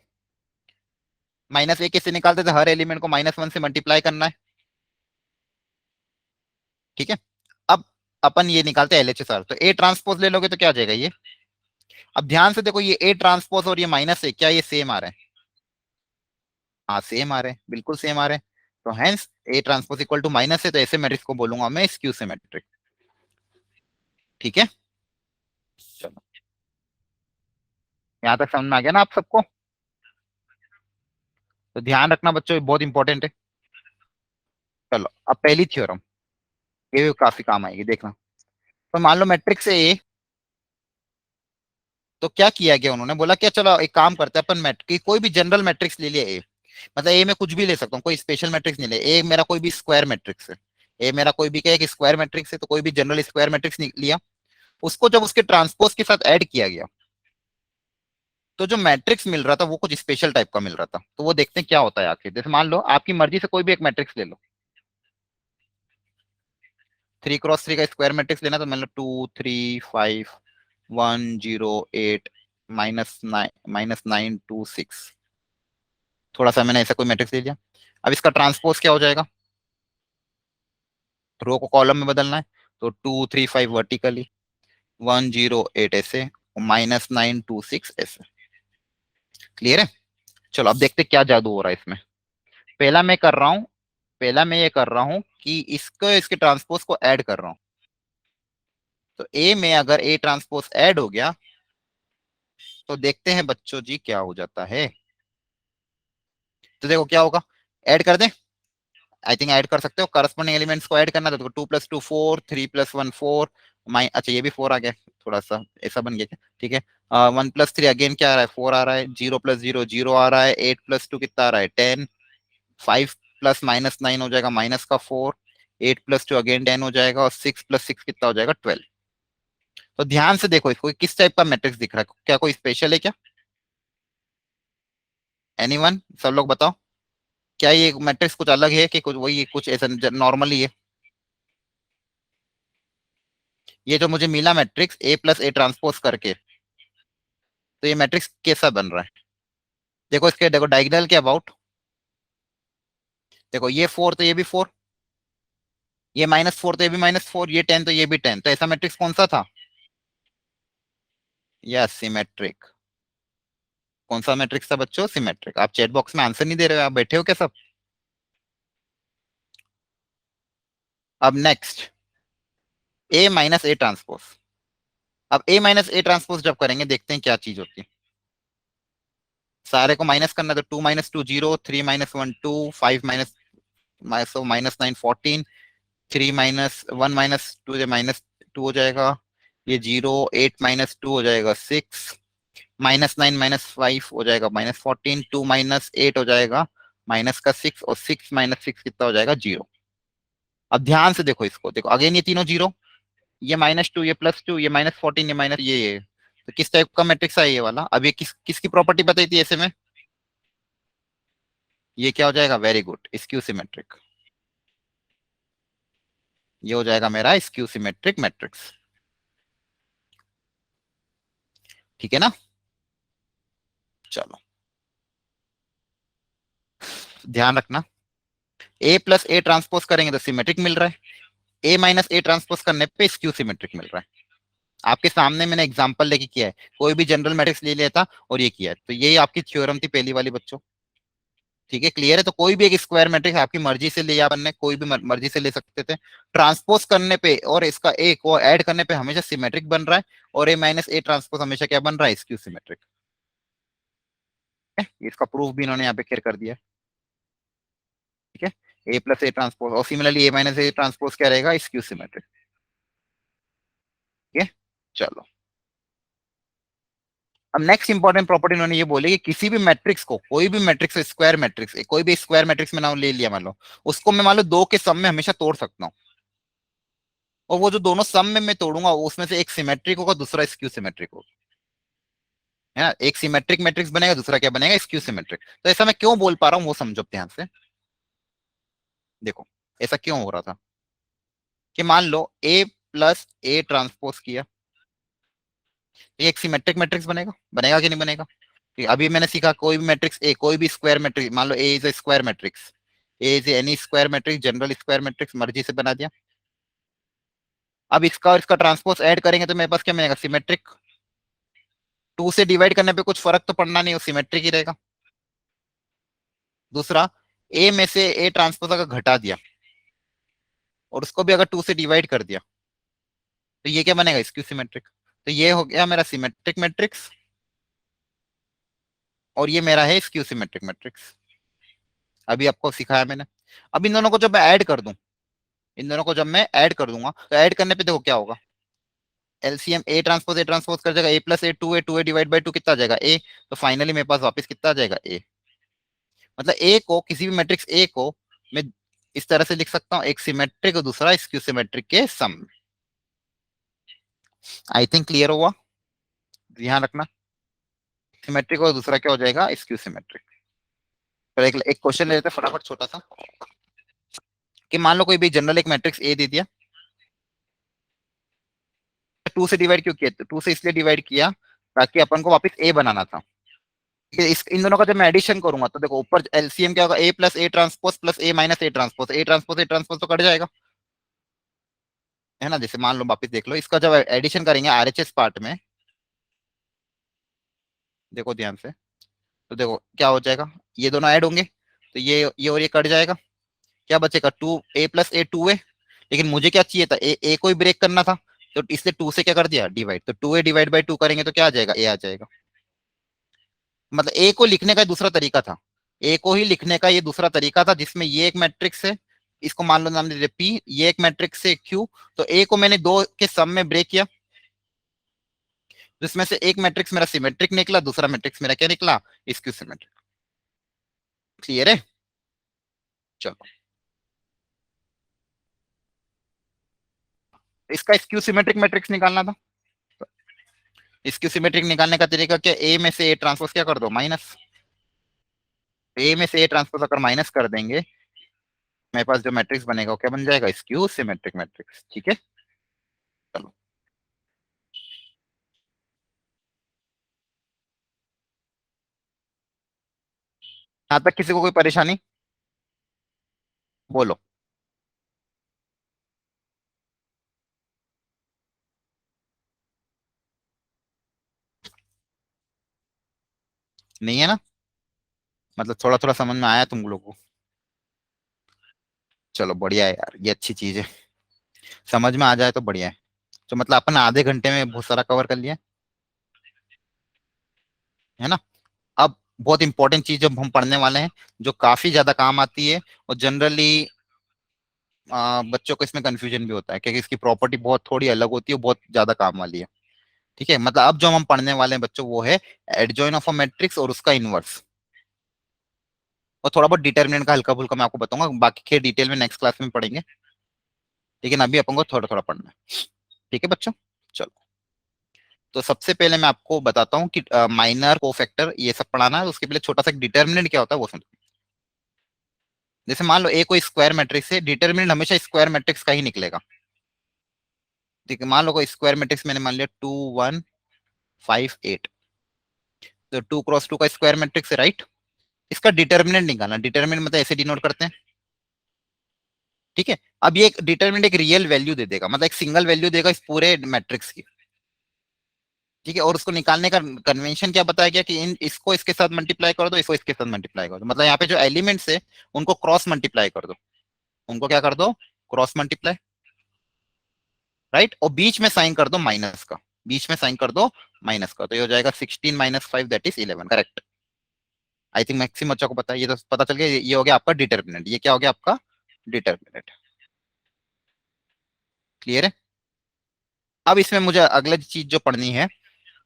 -a कैसे निकालते थे, हर एलिमेंट को -1 से मल्टीप्लाई करना है। ठीक है, अब अपन ये निकालते हैं LHSR, तो ए ट्रांसपोज ले लोगे तो क्या आ जाएगा ये। अब ध्यान से देखो, ये ए ट्रांसपोज और ये -a क्या ये सेम आ रहे हैं, हाँ सेम आ रहे हैं, बिल्कुल सेम आ रहे हैं। तो hence A transpose equal to -a, तो ऐसे मैट्रिक्स को बोलूंगा मैं स्क्यू सिमेट्रिक। ठीक है, चलो यहाँ तक समझ में आ गया ना आप सबको। तो ध्यान रखना बच्चों, ये बहुत इंपॉर्टेंट है। चलो अब पहली थ्योरम, ये भी काफी काम आएगी, देखना। तो मान लो मैट्रिक्स ए, तो क्या किया गया, उन्होंने बोला क्या, चलो एक काम करते हैं अपन, कोई भी जनरल मैट्रिक्स ले लिया ए, मतलब ए में कुछ भी ले सकता हूँ, कोई स्पेशल मैट्रिक्स नहीं ले, ए मेरा कोई भी स्क्वायर मैट्रिक्स है, ए मेरा कोई भी क्या है कि स्क्वायर मैट्रिक्स है, तो कोई भी जनरल स्क्वायर मैट्रिक्स लिया, उसको जब उसके ट्रांसपोज के साथ ऐड किया गया, तो जो मैट्रिक्स मिल रहा था वो कुछ स्पेशल टाइप का मिल रहा था। तो वो देखते हैं क्या होता है आखिर। जैसे मान लो आपकी मर्जी से कोई भी एक मैट्रिक्स ले लो, 3x3 का स्क्वायर मैट्रिक्स लेना, तो मान लो 2 3 5 1 0 8 -9 -9 2 6, थोड़ा सा मैंने ऐसा कोई मैट्रिक्स ले लिया। अब इसका ट्रांसपोज क्या हो जाएगा, रो को कॉलम में बदलना है, तो 2 3 5 वर्टिकली, 1 0 8 ऐसे, -9 2 6 ऐसे। क्लियर है? चलो अब देखते हैं क्या जादू हो रहा है इसमें। पहला मैं कर रहा हूँ, पहला मैं ये कर रहा हूँ कि इसको इसके ट्रांसपोज को ऐड कर रहा हूँ। तो ए में अगर ए ट्रांसपोज ऐड हो गया, तो देखते हैं बच्चों जी क्या हो जाता है। तो देखो क्या होगा, ऐड कर दें, आई थिंक ऐड कर सकते हो, करस्पॉन्डिंग एलिमेंट्स को ऐड करना था, तो 2 + 2 4, 3 + 1 4, अच्छा ये भी 4 आ गया, थोड़ा सा ऐसा बन गया क्या, ठीक है। 1 + 3 अगेन क्या आ रहा है, 4 आ रहा है, 0 + 0 0 आ रहा है, 8 + 2 कितना आ रहा है, 10, 5 प्लस -9 हो जाएगा -4, 8 + 2 अगेन 10 हो जाएगा, और 6 + 6 कितना हो जाएगा, 12। तो ध्यान से देखो इसको, किस टाइप का मैट्रिक्स दिख रहा है, क्या कोई स्पेशल है क्या, एनीवन, सब लोग बताओ, क्या ये मैट्रिक्स कुछ अलग है कि कुछ वही कुछ ऐसा नॉर्मली है। ये जो मुझे मिला मैट्रिक्स A + A ट्रांसपोज करके, तो ये मैट्रिक्स कैसा बन रहा है, देखो इसके, देखो डायगोनल के अबाउट, देखो ये 4 तो ये भी 4, ये -4 तो ये भी -4, ये 10 तो ये भी 10, तो ऐसा मैट्रिक्स कौन सा था, यस सिमेट्रिक। कौन सा मैट्रिक्स था बच्चों, सिमेट्रिक। आप चैट बॉक्स में आंसर नहीं दे रहे हो, आप बैठे हो क्या सब। अब नेक्स्ट, A - A ट्रांसपोज। अब A - A ट्रांसपोज जब करेंगे, देखते हैं क्या चीज होती है। सारे को माइनस करना, तो 2 - 2 0, 3 - 1 2, 5 माइनस, सो -9 14, 3 - 1 - 2 -2 हो जाएगा, ये 0, 8 - 2 हो जाएगा 6, -9 - 5 हो जाएगा -14, 2 - 8 हो जाएगा -6, और 6 - 6 कितना हो जाएगा, 0। अब ध्यान से देखो इसको, देखो अगेन ये तीनों 0, ये -2, ये +2, ये -14, ये माइनस ये, तो किस टाइप का मैट्रिक्स है ये वाला। अब ये किसकी प्रॉपर्टी बताई थी ऐसे में, ये क्या हो जाएगा, वेरी गुड, स्क्यू सिमेट्रिक। ये हो जाएगा मेरा स्क्यू सिमेट्रिक मैट्रिक्स। ठीक है ना। चलो ध्यान रखना, A + A ट्रांसपोज करेंगे तो सिमेट्रिक मिल रहा है, A - A ट्रांसपोज करने पे स्क्यू सिमेट्रिक मिल रहा है। आपके सामने मैंने एग्जांपल लेके किया है, कोई भी जनरल मैट्रिक्स ले लिया था और ये किया है, तो यही आपकी थ्योरम थी पहली वाली बच्चों। ठीक है, क्लियर है। तो कोई भी एक स्क्वायर मैट्रिक्स आपकी मर्जी से लिया अपन ने, कोई भी मर्जी से ले सकते थे, ट्रांसपोज करने पे और इसका ए को ऐड करने पे हमेशा सिमेट्रिक बन रहा है, और A - A ट्रांसपोज हमेशा क्या बन रहा है, स्क्यू सिमेट्रिक है। इसका प्रूफ भी इन्होंने यहाँ पे क्लियर कर दिया है। ठीक है, A + A ट्रांसपोज, और सिमिलरली A - A ट्रांसपोज क्या रहेगा, स्क्यू सिमेट्रिक। ठीक है, चलो। अब नेक्स्ट इंपॉर्टेंट प्रॉपर्टी उन्होंने ये बोली कि किसी भी मैट्रिक्स को, कोई भी मैट्रिक्स, स्क्वायर मैट्रिक्स, कोई भी स्क्वायर मैट्रिक्स में नाम ले लिया मान लो, उसको मैं मान लो दो के सम में हमेशा तोड़ सकता हूँ, और वो जो दोनों सम में मैं तोड़ूंगा उसमें से एक सिमेट्रिक होगा, दूसरा स्क्यू सिमेट्रिक होगा, है ना। एक सिमेट्रिक मैट्रिक्स बनेगा, दूसरा क्या बनेगा, स्क्यू सिमेट्रिक। तो ऐसा मैं क्यों बोल पा रहा हूँ वो समझो ध्यान से। देखो ऐसा क्यों हो रहा था, कि मान लो A + A ट्रांसपोज किया, तो ये एक सिमेट्रिक मैट्रिक्स बनेगा, बनेगा कि नहीं बनेगा। ठीक है, अभी मैंने सीखा कोई भी मैट्रिक्स ए, कोई भी स्क्वायर मैट्रिक्स, मान लो A is A square matrix, A is any square matrix, general square matrix, मर्जी से बना दिया। अब इसका और इसका ट्रांसपोज ऐड करेंगे तो मेरे पास क्या मिलेगा, सिमेट्रिक। 2 से डिवाइड करने पे कुछ फर्क तो पड़ना नहीं, वो सिमेट्रिक ही रहेगा। दूसरा, ए में से ए ट्रांसपोज अगर घटा दिया और उसको भी अगर 2 से डिवाइड कर दिया, तो ये क्या बनेगा, स्क्यू सिमेट्रिक। तो ये हो गया मेरा सिमेट्रिक मैट्रिक्स, और ये मेरा है स्क्यू सिमेट्रिक मैट्रिक्स। अभी आपको सिखाया मैंने। अब इन दोनों को जब मैं ऐड कर दूं, इन दोनों को जब मैं ऐड कर दूंगा, तो ऐड करने पे देखो क्या होगा, एलसीएम ए ट्रांसपोज कर जाएगा, ए डिवाइड बाई टू कितना आ जाएगा ए। तो फाइनली मेरे पास वापस कितना आ जाएगा ए। मतलब ए को, किसी भी मैट्रिक्स ए को मैं इस तरह से लिख सकता हूँ, एक सिमेट्रिक और दूसरा स्क्यू सिमेट्रिक के सम। आई थिंक क्लियर हुआ, ध्यान रखना। सिमेट्रिक और दूसरा क्या हो जाएगा, स्क्यू सिमेट्रिक। तो एक क्वेश्चन ले लेते हैं फटाफट छोटा सा, कि मान लो कोई भी जनरल एक मैट्रिक्स ए दे दिया, टू से डिवाइड क्यों किया, टू से इसलिए डिवाइड किया ताकि अपन को वापस ए बनाना था। इन दोनों का जब मैं एडिशन करूंगा तो देखो ऊपर एलसीएम क्या होगा, A plus A transpose plus A minus A transpose तो कट जाएगा, है ना। जैसे मान लो वापस देख लो, इसका जब एडिशन करेंगे आरएचएस पार्ट में, देखो ध्यान से, तो देखो क्या हो जाएगा, ये दोनों ऐड होंगे तो ये और ये कट जाएगा, क्या बचेगा, two A plus A two A. लेकिन मुझे क्या चाहिए था, ए को ही ब्रेक करना था, तो इसलिए टू से क्या कर दिया डिवाइड, तो two A divide by two करेंगे तो क्या आ जाएगा, ए आ जाएगा। मतलब ए को लिखने का दूसरा तरीका था, ए को ही लिखने का ये दूसरा तरीका था, जिसमें ये एक मैट्रिक्स है, इसको मान लो नाम दे दे पी, ये एक मैट्रिक्स है क्यू। तो ए को मैंने दो के सम में ब्रेक किया, जिसमें से एक मैट्रिक्स मेरा सिमेट्रिक निकला, दूसरा मैट्रिक्स मेरा क्या निकला, स्क्यू सिमेट्रिक। क्लियर है। चलो, इसका स्क्यू सिमेट्रिक मैट्रिक्स निकालना था। स्क्यू सिमेट्रिक निकालने का तरीका क्या, ए में से ए ट्रांसपोज क्या कर दो माइनस, ए में से ए ट्रांसपोज अगर माइनस कर देंगे, मेरे पास जो मैट्रिक्स बनेगा वो क्या बन जाएगा, स्क्यू सिमेट्रिक मैट्रिक्स। ठीक है, चलो। यहाँ तक किसी को कोई परेशानी, बोलो। नहीं है ना, मतलब थोड़ा थोड़ा समझ में आया तुम लोगों को। चलो बढ़िया है यार, ये अच्छी चीज है, समझ में आ जाए तो बढ़िया है। तो मतलब अपन आधे घंटे में बहुत सारा कवर कर लिया, है ना। अब बहुत इंपॉर्टेंट चीज जब हम पढ़ने वाले हैं, जो काफी ज्यादा काम आती है, और जनरली बच्चों को इसमें कंफ्यूजन भी होता है, क्योंकि इसकी प्रॉपर्टी बहुत थोड़ी अलग होती है, बहुत ज्यादा काम वाली है। ठीक है, मतलब अब जो हम पढ़ने वाले हैं बच्चों, वो है एडजॉइन ऑफ अ मैट्रिक्स और उसका इनवर्स, और थोड़ा बहुत डिटर्मिनेंट का हल्का फुल्का मैं आपको बताऊंगा, बाकी के डिटेल में नेक्स्ट क्लास में पढ़ेंगे। लेकिन अभी अपन को थोड़ा थोड़ा पढ़ना है। ठीक है बच्चों, चलो। तो सबसे पहले मैं आपको बताता हूँ कि माइनर कोफैक्टर ये सब पढ़ाना है, उसके पहले छोटा सा डिटर्मिनेंट क्या होता है वो समझो। जैसे मान लो ए कोई स्क्वायर मैट्रिक्स है, डिटर्मिनेंट हमेशा स्क्वायर मैट्रिक्स का ही निकलेगा। ठीक है, मान लो कोई स्क्वायर मैट्रिक्स मैंने मान लिया 2 1 5 8, तो 2 क्रॉस 2 का स्क्वायर मैट्रिक्स है, राइट। इसका डिटर्मिनेंट निकालना, डिटर्मिनेंट मतलब ऐसे डिनोट करते हैं। ठीक है, अब ये डिटर्मिनेंट एक रियल वैल्यू दे देगा, मतलब एक सिंगल वैल्यू देगा इस पूरे मैट्रिक्स की। ठीक है, और उसको निकालने का कन्वेंशन क्या बताया गया, कि इन इसको इसके साथ मल्टीप्लाई कर दो, इसको इसके साथ मल्टीप्लाई कर दो, मतलब यहाँ पे जो एलिमेंट्स है उनको क्रॉस मल्टीप्लाई कर दो, उनको क्या कर दो, क्रॉस मल्टीप्लाई। राइट, और बीच में साइन कर दो माइनस का, बीच में साइन कर दो माइनस का, तो ये हो जाएगा 16 - 5 that is 11, correct. I think maximum बच्चों को पता है, ये तो पता चल गया, ये हो गया आपका डिटर्मिनेंट, ये क्या हो गया आपका डिटर्मिनेंट। क्लियर है। अब इसमें मुझे अगली चीज जो पढ़नी है,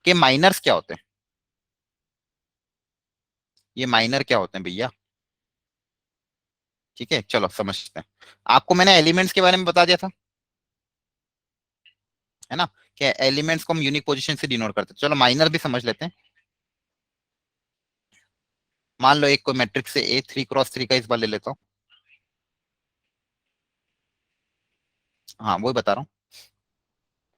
कि माइनर्स क्या होते हैं, ये माइनर क्या होते हैं भैया। ठीक है, चलो समझते हैं। आपको मैंने एलिमेंट्स के बारे में बता दिया था, है ना, कि एलिमेंट्स को हम यूनिक पोजीशन से डिनोट करते हैं। चलो माइनर भी समझ लेते हैं। मान लो एक कोई मैट्रिक्स है ए, 3 क्रॉस 3 का, इस बार ले लेता हूँ। हाँ वही बता रहा हूँ।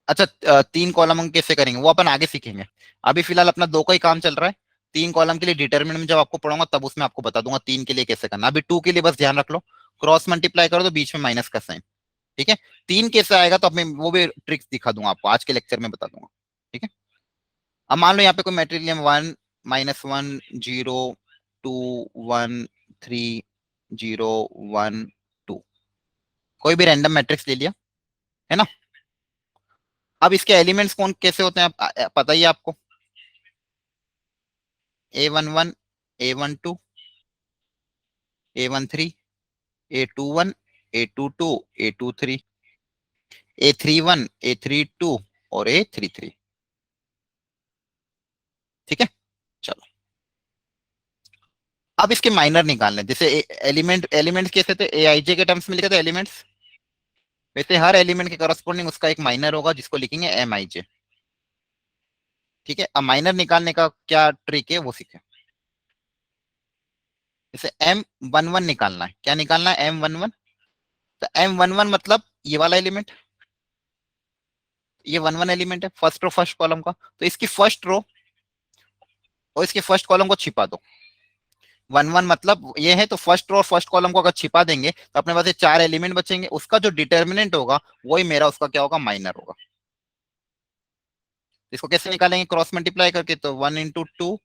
अच्छा, 3 कॉलम हम कैसे करेंगे वो अपन आगे सीखेंगे, अभी फिलहाल अपना दो का ही काम चल रहा है। 3 कॉलम के लिए डिटरमिनेंट में जब आपको पढ़ाऊंगा तब उसमें आपको बता दूंगा 3 के लिए कैसे करना, अभी 2 के लिए बस ध्यान रख लो, क्रॉस मल्टीप्लाई कर दो, बीच में माइनस का साइन। ठीक है, 3 कैसे आएगा तो मैं वो भी ट्रिक्स दिखा दूंगा आपको, आज के लेक्चर में बता दूंगा। ठीक है, अब मान लो यहाँ पे कोई मेटेरियम 1 - 1 0 2 1 3 0 1 2, कोई भी रैंडम मैट्रिक्स ले लिया, है ना। अब इसके एलिमेंट्स कौन कैसे होते हैं पता ही है आपको, A11 A12 A13 A21 A22 A23 A31 A32 और ए 3 3। ठीक है, चलो अब इसके माइनर निकालने हैं। जैसे एलिमेंट्स कैसे थे, ए आई जे के टर्म्स में लिखे थे एलिमेंट्स, वैसे हर एलिमेंट के करस्पॉन्डिंग उसका एक माइनर होगा जिसको लिखेंगे एम आई जे। ठीक है, अब माइनर निकालने का क्या ट्रिक है वो सीखे। जैसे M11 निकालना है, क्या निकालना है M11, तो M11 मतलब ये वाला एलिमेंट, ये 1 1 एलिमेंट है फर्स्ट रो फर्स्ट कॉलम का, तो इसकी फर्स्ट रो और इसके फर्स्ट कॉलम को छिपा दो। 1 1 मतलब ये है, तो फर्स्ट रो और फर्स्ट कॉलम को अगर छिपा देंगे तो अपने पास ये 4 एलिमेंट बचेंगे, उसका जो डिटर्मिनेंट होगा वही मेरा उसका क्या होगा, माइनर होगा। इसको कैसे निकालेंगे, क्रॉस मल्टीप्लाई करके, तो 1 × 2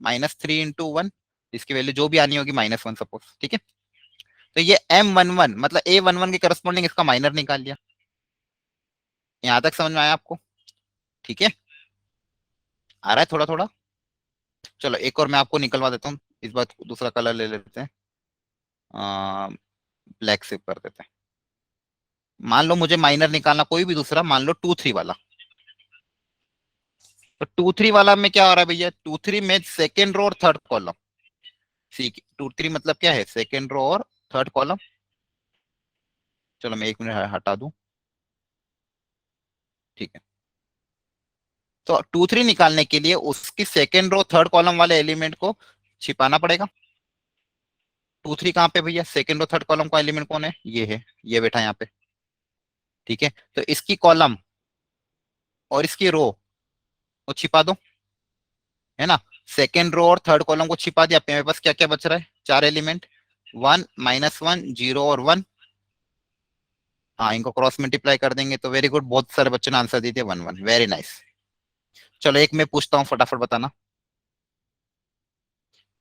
-3 × 1, इसकी वैल्यू जो भी आनी होगी -1 सपोज। ठीक है, तो ये M11 मतलब A11 के करस्पॉन्डिंग इसका माइनर निकाल लिया। यहां तक समझ में आया आपको? ठीक है, आ रहा है थोड़ा थोड़ा। चलो एक और मैं आपको निकलवा देता हूँ, इस बार दूसरा कलर ले लेते हैं, ब्लैक से कर देते हैं। मान लो मुझे माइनर निकालना कोई भी दूसरा, मान लो 2 3 वाला, तो 2 3 वाला में क्या हो रहा है भैया, 2 3 में सेकेंड रो और थर्ड कॉलम, सी 2 3 मतलब क्या है, सेकेंड रो और थर्ड कॉलम। चलो मैं 1 मिनट हटा दूं। ठीक है, तो 2 3 निकालने के लिए उसकी सेकेंड रो थर्ड कॉलम वाले एलिमेंट को छिपाना पड़ेगा। 2 3 कहाँ पे भैया, सेकेंड रो थर्ड कॉलम का एलिमेंट कौन है, ये है, ये बैठा यहाँ पे। ठीक है, तो इसकी कॉलम और इसकी रो को छिपा दो, है ना। सेकेंड रो और थर्ड कॉलम को छिपा दिया, मेरे पास क्या क्या बच रहा है, 4 एलिमेंट, 1 -1 0 और 1। हाँ, इनको क्रॉस मल्टीप्लाई कर देंगे तो वेरी गुड, बहुत सारे बच्चों ने आंसर दिए थे 1 1, वेरी नाइस। चलो एक मैं पूछता हूँ, फटाफट बताना।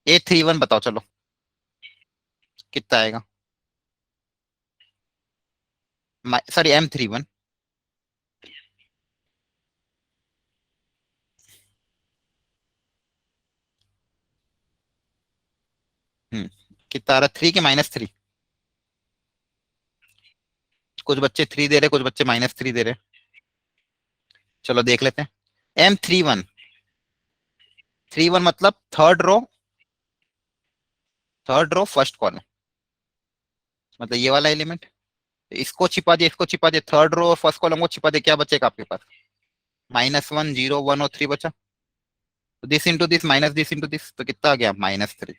A31 बताओ चलो, कितना आएगा, सॉरी M31। कितना आ रहा है, 3 के -3? कुछ बच्चे 3 दे रहे, कुछ बच्चे -3 दे रहे। चलो देख लेते हैं, M31 मतलब थर्ड रो फर्स्ट कॉलम, मतलब ये वाला एलिमेंट, इसको छिपा दिया, इसको छिपा दिया, थर्ड रो और फर्स्ट कॉलम को छिपा दिया, क्या बचेगा आपके पास, -1 0 1 और 3 बचा। तो this into this minus this into this, तो कितना आ गया, -3।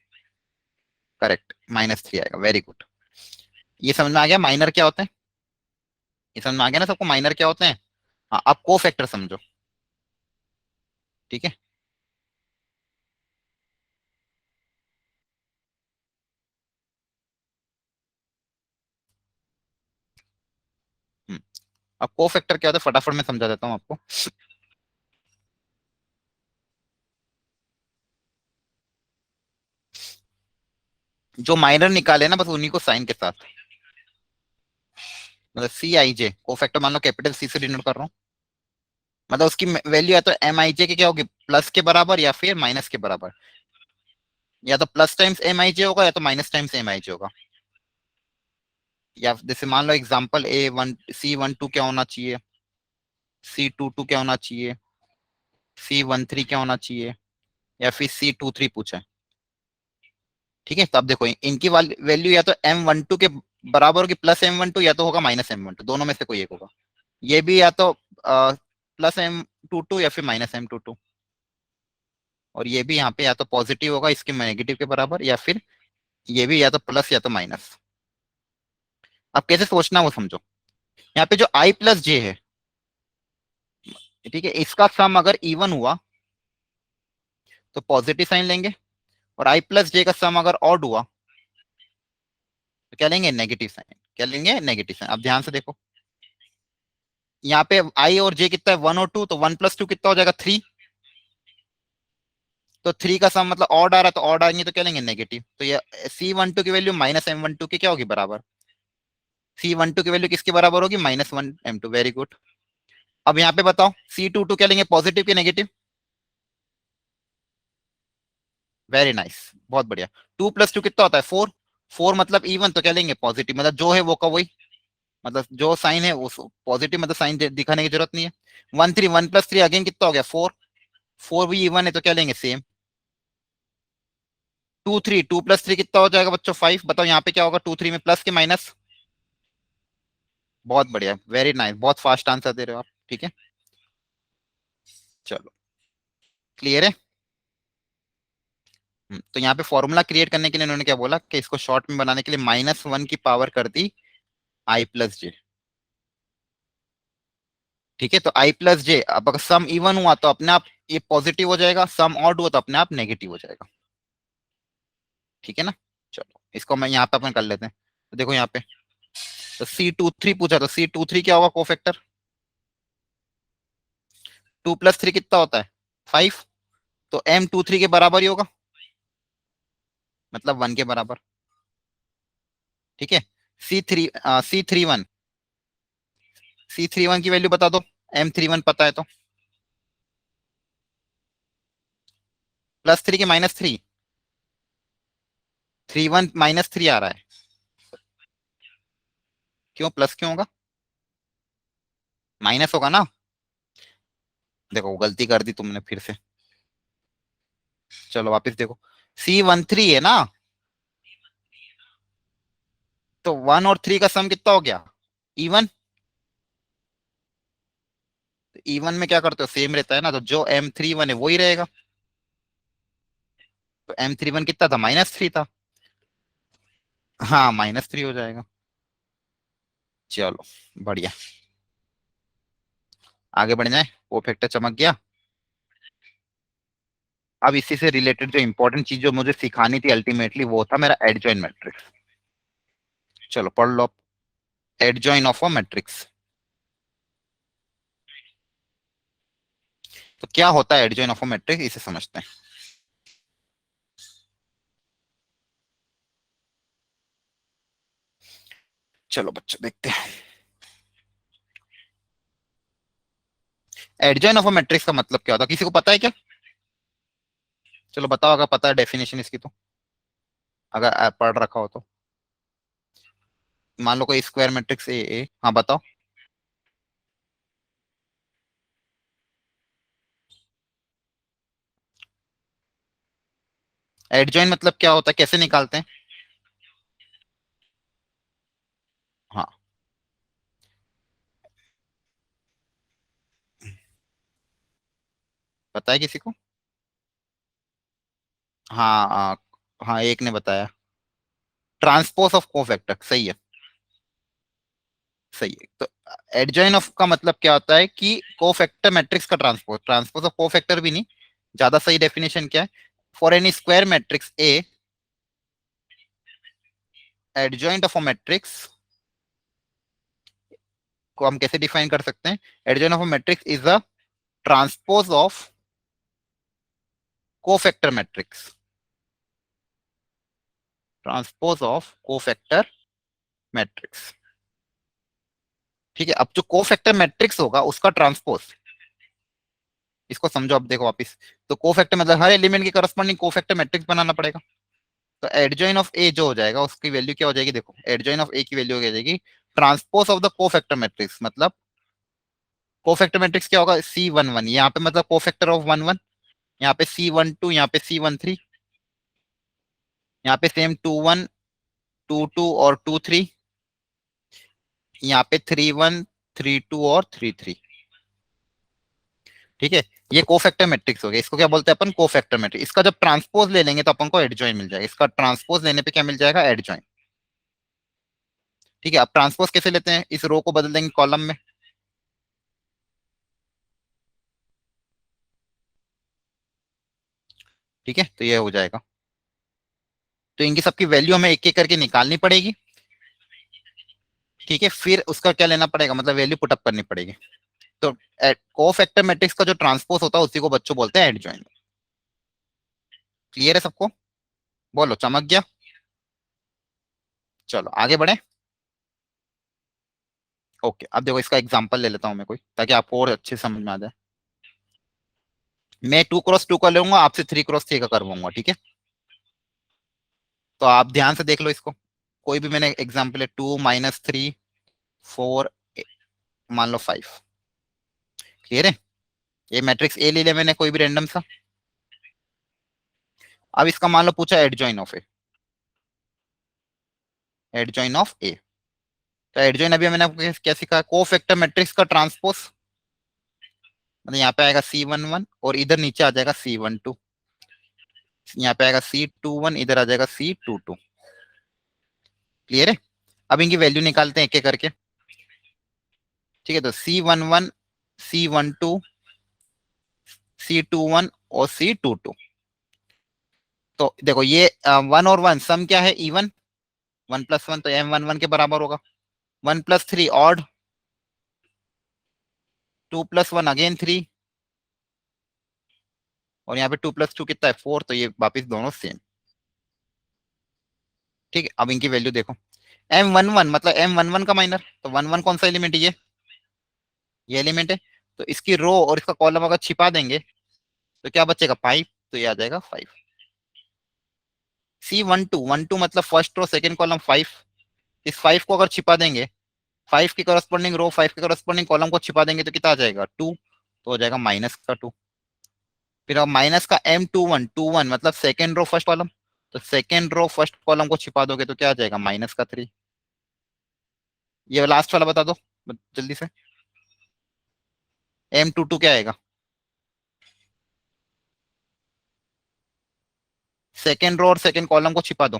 करेक्ट, -3 आएगा, वेरी गुड। ये समझ में आ गया माइनर क्या होते हैं, ये समझ में आ गया ना सबको माइनर क्या होते हैं। हाँ, अब को फैक्टर समझो। ठीक है, हम्म, अब को फैक्टर क्या होता है फटाफट मैं समझा देता हूँ आपको। जो माइनर निकाले ना बस उन्हीं को साइन के साथ, मतलब CIJ को फैक्टर मान लो कैपिटल C से डिनोट कर रहा हूँ, मतलब उसकी वैल्यू या तो MIJ के क्या होगी, प्लस के बराबर या फिर माइनस के बराबर, या तो प्लस टाइम्स MIJ होगा या तो माइनस टाइम्स MIJ होगा। या जैसे मान लो एग्जांपल C12 क्या होना चाहिए, C22 क्या होना चाहिए, C13 क्या होना चाहिए, या फिर C23 पूछा है। ठीक है, तो अब देखो इनकी वैल्यू या तो M12 के बराबर होगी, +M12, या तो होगा -M12, दोनों में से कोई एक होगा। ये भी या तो +M22 या फिर -M22, और ये भी यहाँ पे या तो पॉजिटिव होगा इसके नेगेटिव के बराबर, या फिर ये भी या तो प्लस या तो माइनस। अब कैसे सोचना वो समझो, यहाँ पे जो I+J है, ठीक है, इसका सम अगर इवन हुआ तो पॉजिटिव साइन लेंगे, और I+J का सम अगर ऑड हुआ तो क्या लेंगे, नेगेटिव साइन। क्या लेंगे, नेगेटिव साइन। अब ध्यान से देखो, यहाँ पे I और J कितना है, 1 और 2, तो 1 + 2 कितना हो जाएगा, 3। तो 3 का सम मतलब ऑड आ रहा है, तो ऑड आएंगे तो क्या लेंगे, नेगेटिव। तो ये C12 की वैल्यू -M12 की क्या होगी, बराबर। C12 की वैल्यू किसके बराबर होगी, -1 M2, वेरी गुड। अब यहाँ पे बताओ C22 क्या लेंगे, पॉजिटिव की नेगेटिव, वेरी नाइस, बहुत बढ़िया। 2 + 2 कितना होता है, 4। 4 मतलब इवन, तो क्या लेंगे, पॉजिटिव, मतलब जो है वो का वही। मतलब जो साइन है उस पॉजिटिव, मतलब साइन दिखाने की जरूरत नहीं है। 1 3, 1 + 3 अगेन कितना हो गया 4। 4 भी इवन है तो क्या लेंगे सेम। 2 3, 2 + 3 कितना हो जाएगा बच्चों 5। बताओ यहाँ पे क्या होगा 2 3 में, प्लस के माइनस। बहुत बढ़िया, वेरी नाइस, बहुत फास्ट आंसर दे रहे हो आप, ठीक है। चलो क्लियर है। तो यहाँ पे फॉर्मूला क्रिएट करने के लिए इन्होंने क्या बोला कि इसको शॉर्ट में बनाने के लिए -1 की पावर कर दी i+j। ठीक है, तो i+j, अब अगर सम इवन हुआ तो अपने आप ये पॉजिटिव हो जाएगा, सम ऑड हुआ तो अपने आप नेगेटिव हो जाएगा। ठीक है ना। चलो इसको मैं यहाँ पे अपन कर लेते हैं। तो देखो यहाँ पे, तो C23 पूछा, तो C23 क्या होगा कोफैक्टर। 2 + 3 कितना होता है 5। तो M23 के बराबर ही होगा, मतलब 1 के बराबर। ठीक है। C31, C31 की वैल्यू बता दो। M31 पता है तो, +3 के -3। 31 -3 आ रहा है। क्यों प्लस क्यों होगा, माइनस होगा ना। देखो गलती कर दी तुमने फिर से। चलो वापस देखो, C13 है ना, तो 1 और 3 का सम कितना हो गया इवन। इवन में क्या करते हो सेम रहता है ना, तो जो M31 है वही रहेगा। तो M31 कितना था -3 था। हाँ -3 हो जाएगा। चलो बढ़िया, आगे बढ़ जाए। वो फैक्टर चमक गया। अब इसी से रिलेटेड जो इंपॉर्टेंट चीज जो मुझे सिखानी थी अल्टीमेटली, वो था मेरा एडजॉइन मैट्रिक्स। चलो पढ़ लो। एडजॉइन ऑफ अ मैट्रिक्स, तो क्या होता है एडजॉइन ऑफ अ मैट्रिक्स, इसे समझते हैं। चलो बच्चों देखते हैं। एडजॉइन ऑफ अ मैट्रिक्स का मतलब क्या होता है, किसी को पता है क्या। चलो बताओ अगर पता है डेफिनेशन इसकी तो, अगर आप पढ़ रखा हो तो। मान लो कोई स्क्वायर मैट्रिक्स ए, हाँ बताओ। एडजॉइन मतलब क्या होता है, कैसे निकालते हैं। हाँ पता है किसी को। हाँ हाँ एक ने बताया, ट्रांसपोज ऑफ कोफैक्टर, सही है। सही है, तो एडजॉइन ऑफ का मतलब क्या होता है कि कोफैक्टर मैट्रिक्स का ट्रांसपोज, ट्रांसपोज ऑफ कोफैक्टर भी नहीं, ज्यादा सही डेफिनेशन क्या है। For any square matrix A, adjoint of a matrix को हम कैसे डिफाइन कर सकते हैं। Adjoint of a matrix is a transpose of cofactor matrix, transpose of cofactor matrix. ठीक है, अब जो कोफैक्टर मैट्रिक्स होगा उसका ट्रांसपोज, इसको समझो अब देखो वापिस। तो कोफैक्टर मतलब हर एलिमेंट की करस्पॉन्डिंग कोफैक्टर मैट्रिक्स बनाना पड़ेगा। तो एडजॉइन ऑफ ए जो हो जाएगा उसकी वैल्यू क्या हो जाएगी, देखो एडजॉइन ऑफ ए की वैल्यू क्या हो जाएगी, transpose of the cofactor matrix. मतलब कोफैक्टर मैट्रिक्स क्या होगा C11, यहाँ पे मतलब कोफैक्टर ऑफ 11, यहाँ पे C12, यहाँ पे C13, यहाँ पे सेम 21, 22 और 23, यहाँ पे 31, 32 और 33। ठीक है, ये कोफैक्टर मैट्रिक्स हो गया, इसको क्या बोलते हैं अपन कोफैक्टर मैट्रिक्स। इसका जब ट्रांसपोज ले लेंगे तो अपन को एडजॉइन मिल जाएगा, इसका ट्रांसपोज लेने पे क्या मिल जाएगा एडजॉइन। ठीक है, अब ट्रांसपोज कैसे लेते हैं, इस रो को बदल देंगे कॉलम में। ठीक है, तो ये हो जाएगा। तो इनकी सबकी वैल्यू हमें एक एक करके निकालनी पड़ेगी। ठीक है, फिर उसका क्या लेना पड़ेगा, मतलब वैल्यू पुटअप करनी पड़ेगी। तो कोफैक्टर मैट्रिक्स का जो ट्रांसपोज होता है उसी को बच्चों बोलते हैं एडजॉइन। क्लियर है सबको, बोलो चमक गया। चलो आगे बढ़े। ओके, अब देखो इसका एग्जांपल ले लेता हूं मैं कोई, ताकि आपको और अच्छे समझ में आ जाए। मैं 2 × 2 का लूंगा, आपसे 3 × 3 का करवाऊंगा, ठीक है। तो आप ध्यान से देख लो इसको। कोई भी मैंने एग्जांपल है 2 - 3, 4, मान लो 5। क्लियर है? ये मैट्रिक्स ए ले लिया मैंने, कोई भी रैंडम सा। अब इसका मान लो पूछा adjoint of A, adjoint of A. तो एडजॉइन अभी मैंने आपको क्या सीखा, कोफैक्टर मैट्रिक्स का ट्रांसपोज। मतलब यहाँ पे आएगा C11 और इधर नीचे आ जाएगा C12, यहाँ पे आएगा C21, इधर आ जाएगा C22। क्लियर है? अब इनकी वैल्यू निकालते हैं एक एक करके। ठीक है, तो C11, C12, C21 और C22। तो देखो ये 1 और 1 सम क्या है, इवन। 1+1 तो M11 के बराबर होगा। 1+3 ऑड, 2+1 अगेन 3, और यहाँ पे 2+2 कितना है, 4। तो ये वापिस दोनों सेम। ठीक है, अब इनकी वैल्यू देखो। M11 मतलब M11 का माइनर, तो 11 कौन सा एलिमेंट है, ये एलिमेंट है। तो इसकी रो और इसका कॉलम अगर छिपा देंगे तो क्या बचेगा, 5। तो ये आ जाएगा 5। C12 मतलब फर्स्ट रो सेकंड कॉलम 5। इस 5 को अगर छिपा देंगे, 5 की करस्पॉन्डिंग रो 5 के करस्पॉन्डिंग कॉलम को छिपा देंगे तो कितना आ जाएगा, 2। तो हो जाएगा -2। फिर अब माइनस का M21 मतलब सेकेंड रो फर्स्ट कॉलम, तो सेकेंड रो फर्स्ट कॉलम को छिपा दोगे तो क्या आ जाएगा, -3। ये लास्ट वाला बता दो जल्दी से। M22 क्या आएगा, सेकेंड रो और सेकेंड कॉलम को छिपा दो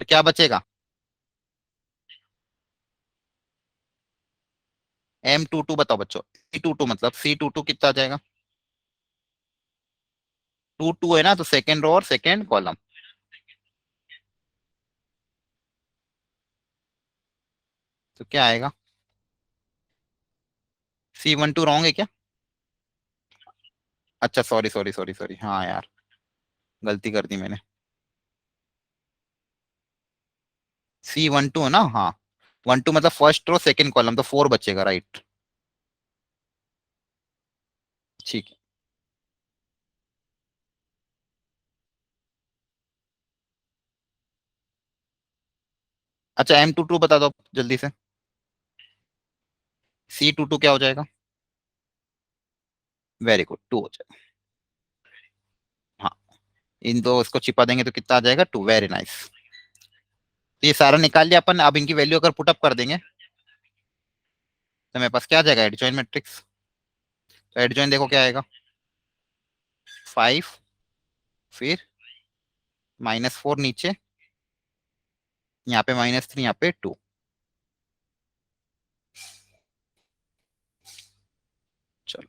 तो क्या बचेगा, M22 बताओ बच्चों। C22 मतलब C22 कितना आ जाएगा, 2 है ना, तो सेकेंड रो और सेकेंड कॉलम। तो क्या आएगा, C12 रॉन्ग है क्या? अच्छा सॉरी सॉरी सॉरी सॉरी, हाँ यार गलती कर दी मैंने। C12 है ना, हाँ। 12 मतलब फर्स्ट रो सेकेंड कॉलम, तो 4 बचेगा, राइट। ठीक है। अच्छा M22 बता दो जल्दी से। C22 क्या हो जाएगा, वेरी गुड, 2 हो जाएगा। हाँ, इन दो इसको छिपा देंगे तो कितना आ जाएगा, 2। Very nice. तो ये सारा निकाल लिया अपन। अब इनकी वैल्यू अगर पुटअप कर देंगे तो मेरे पास क्या आ जाएगा, एडजॉइन मैट्रिक्स। तो एडजॉइन देखो क्या आएगा, 5, फिर -4 नीचे, यहाँ पे -3, यहाँ पे 2। चलो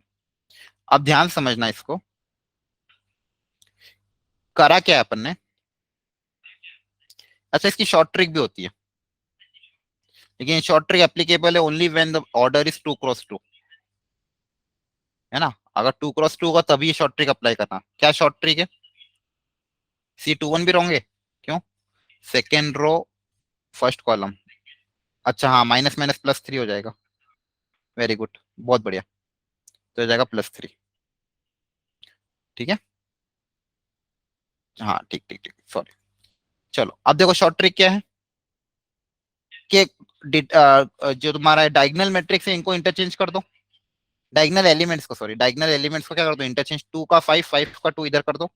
अब ध्यान समझना इसको। करा क्या है अपन ने, अच्छा इसकी शॉर्ट ट्रिक भी होती है, लेकिन शॉर्ट ट्रिक एप्लीकेबल है only when the order is 2 cross 2। है ना, अगर 2 क्रॉस 2 होगा तभी ये शॉर्ट ट्रिक अप्लाई करना। क्या शॉर्ट ट्रिक है, C21 भी रॉन्ग है, क्यों, सेकेंड रो फर्स्ट कॉलम। अच्छा हाँ, माइनस माइनस +3 हो जाएगा, वेरी गुड, बहुत बढ़िया। तो हो जाएगा +3। ठीक है, हाँ ठीक ठीक ठीक, सॉरी। चलो अब देखो शॉर्ट ट्रिक क्या है कि जो तुम्हारा डायगोनल मैट्रिक्स है इनको इंटरचेंज कर दो। डायगोनल एलिमेंट्स को, सॉरी डायगोनल एलिमेंट्स को क्या कर दो, इंटरचेंज। 2 का 5, 5 का 2 इधर कर दो,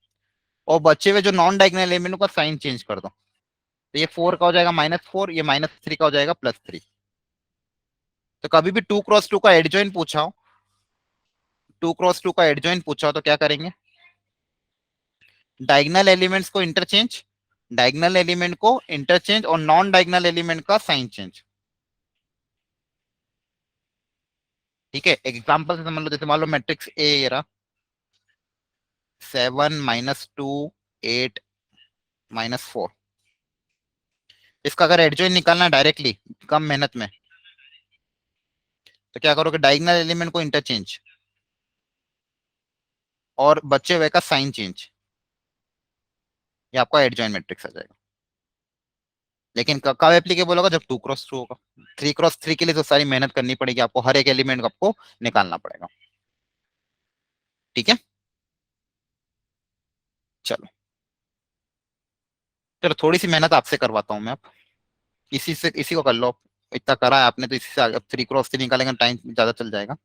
और बचे हुए जो नॉन डायगोनल एलिमेंट का साइन चेंज कर दो। तो ये 4 का हो जाएगा -4, ये -3 का हो जाएगा +3। तो कभी भी 2 क्रॉस 2 का एडजॉइन पूछा हो, 2 क्रॉस 2 का एडजॉइन पूछा हो तो क्या करेंगे, डायगोनल एलिमेंट्स को इंटरचेंज, डायगोनल एलिमेंट को इंटरचेंज और नॉन डायगोनल एलिमेंट का साइन चेंज। ठीक है, एग्जांपल से समझ लो, जैसे मान लो मैट्रिक्स ए ये रहा, 7 -2 8 -4। इसका अगर एडजॉइन निकालना है डायरेक्टली कम मेहनत में, तो क्या करोगे, डायगोनल एलिमेंट को इंटरचेंज और बचे हुए का साइन चेंज, ये आपका एडजॉइन मैट्रिक्स आ जाएगा। लेकिन कब एप्लीकेबल होगा, जब 2 क्रॉस 2 होगा। 3 क्रॉस 3 के लिए तो सारी मेहनत करनी पड़ेगी आपको, हर एक एलिमेंट आपको निकालना पड़ेगा। ठीक है, चलो चलो थोड़ी सी मेहनत आपसे करवाता हूँ मैं अब, इसी से इसी को कर लो। इतना करा है आपने तो इसी से 3 क्रॉस 3 निकालेंगे टाइम ज्यादा चल जाएगा।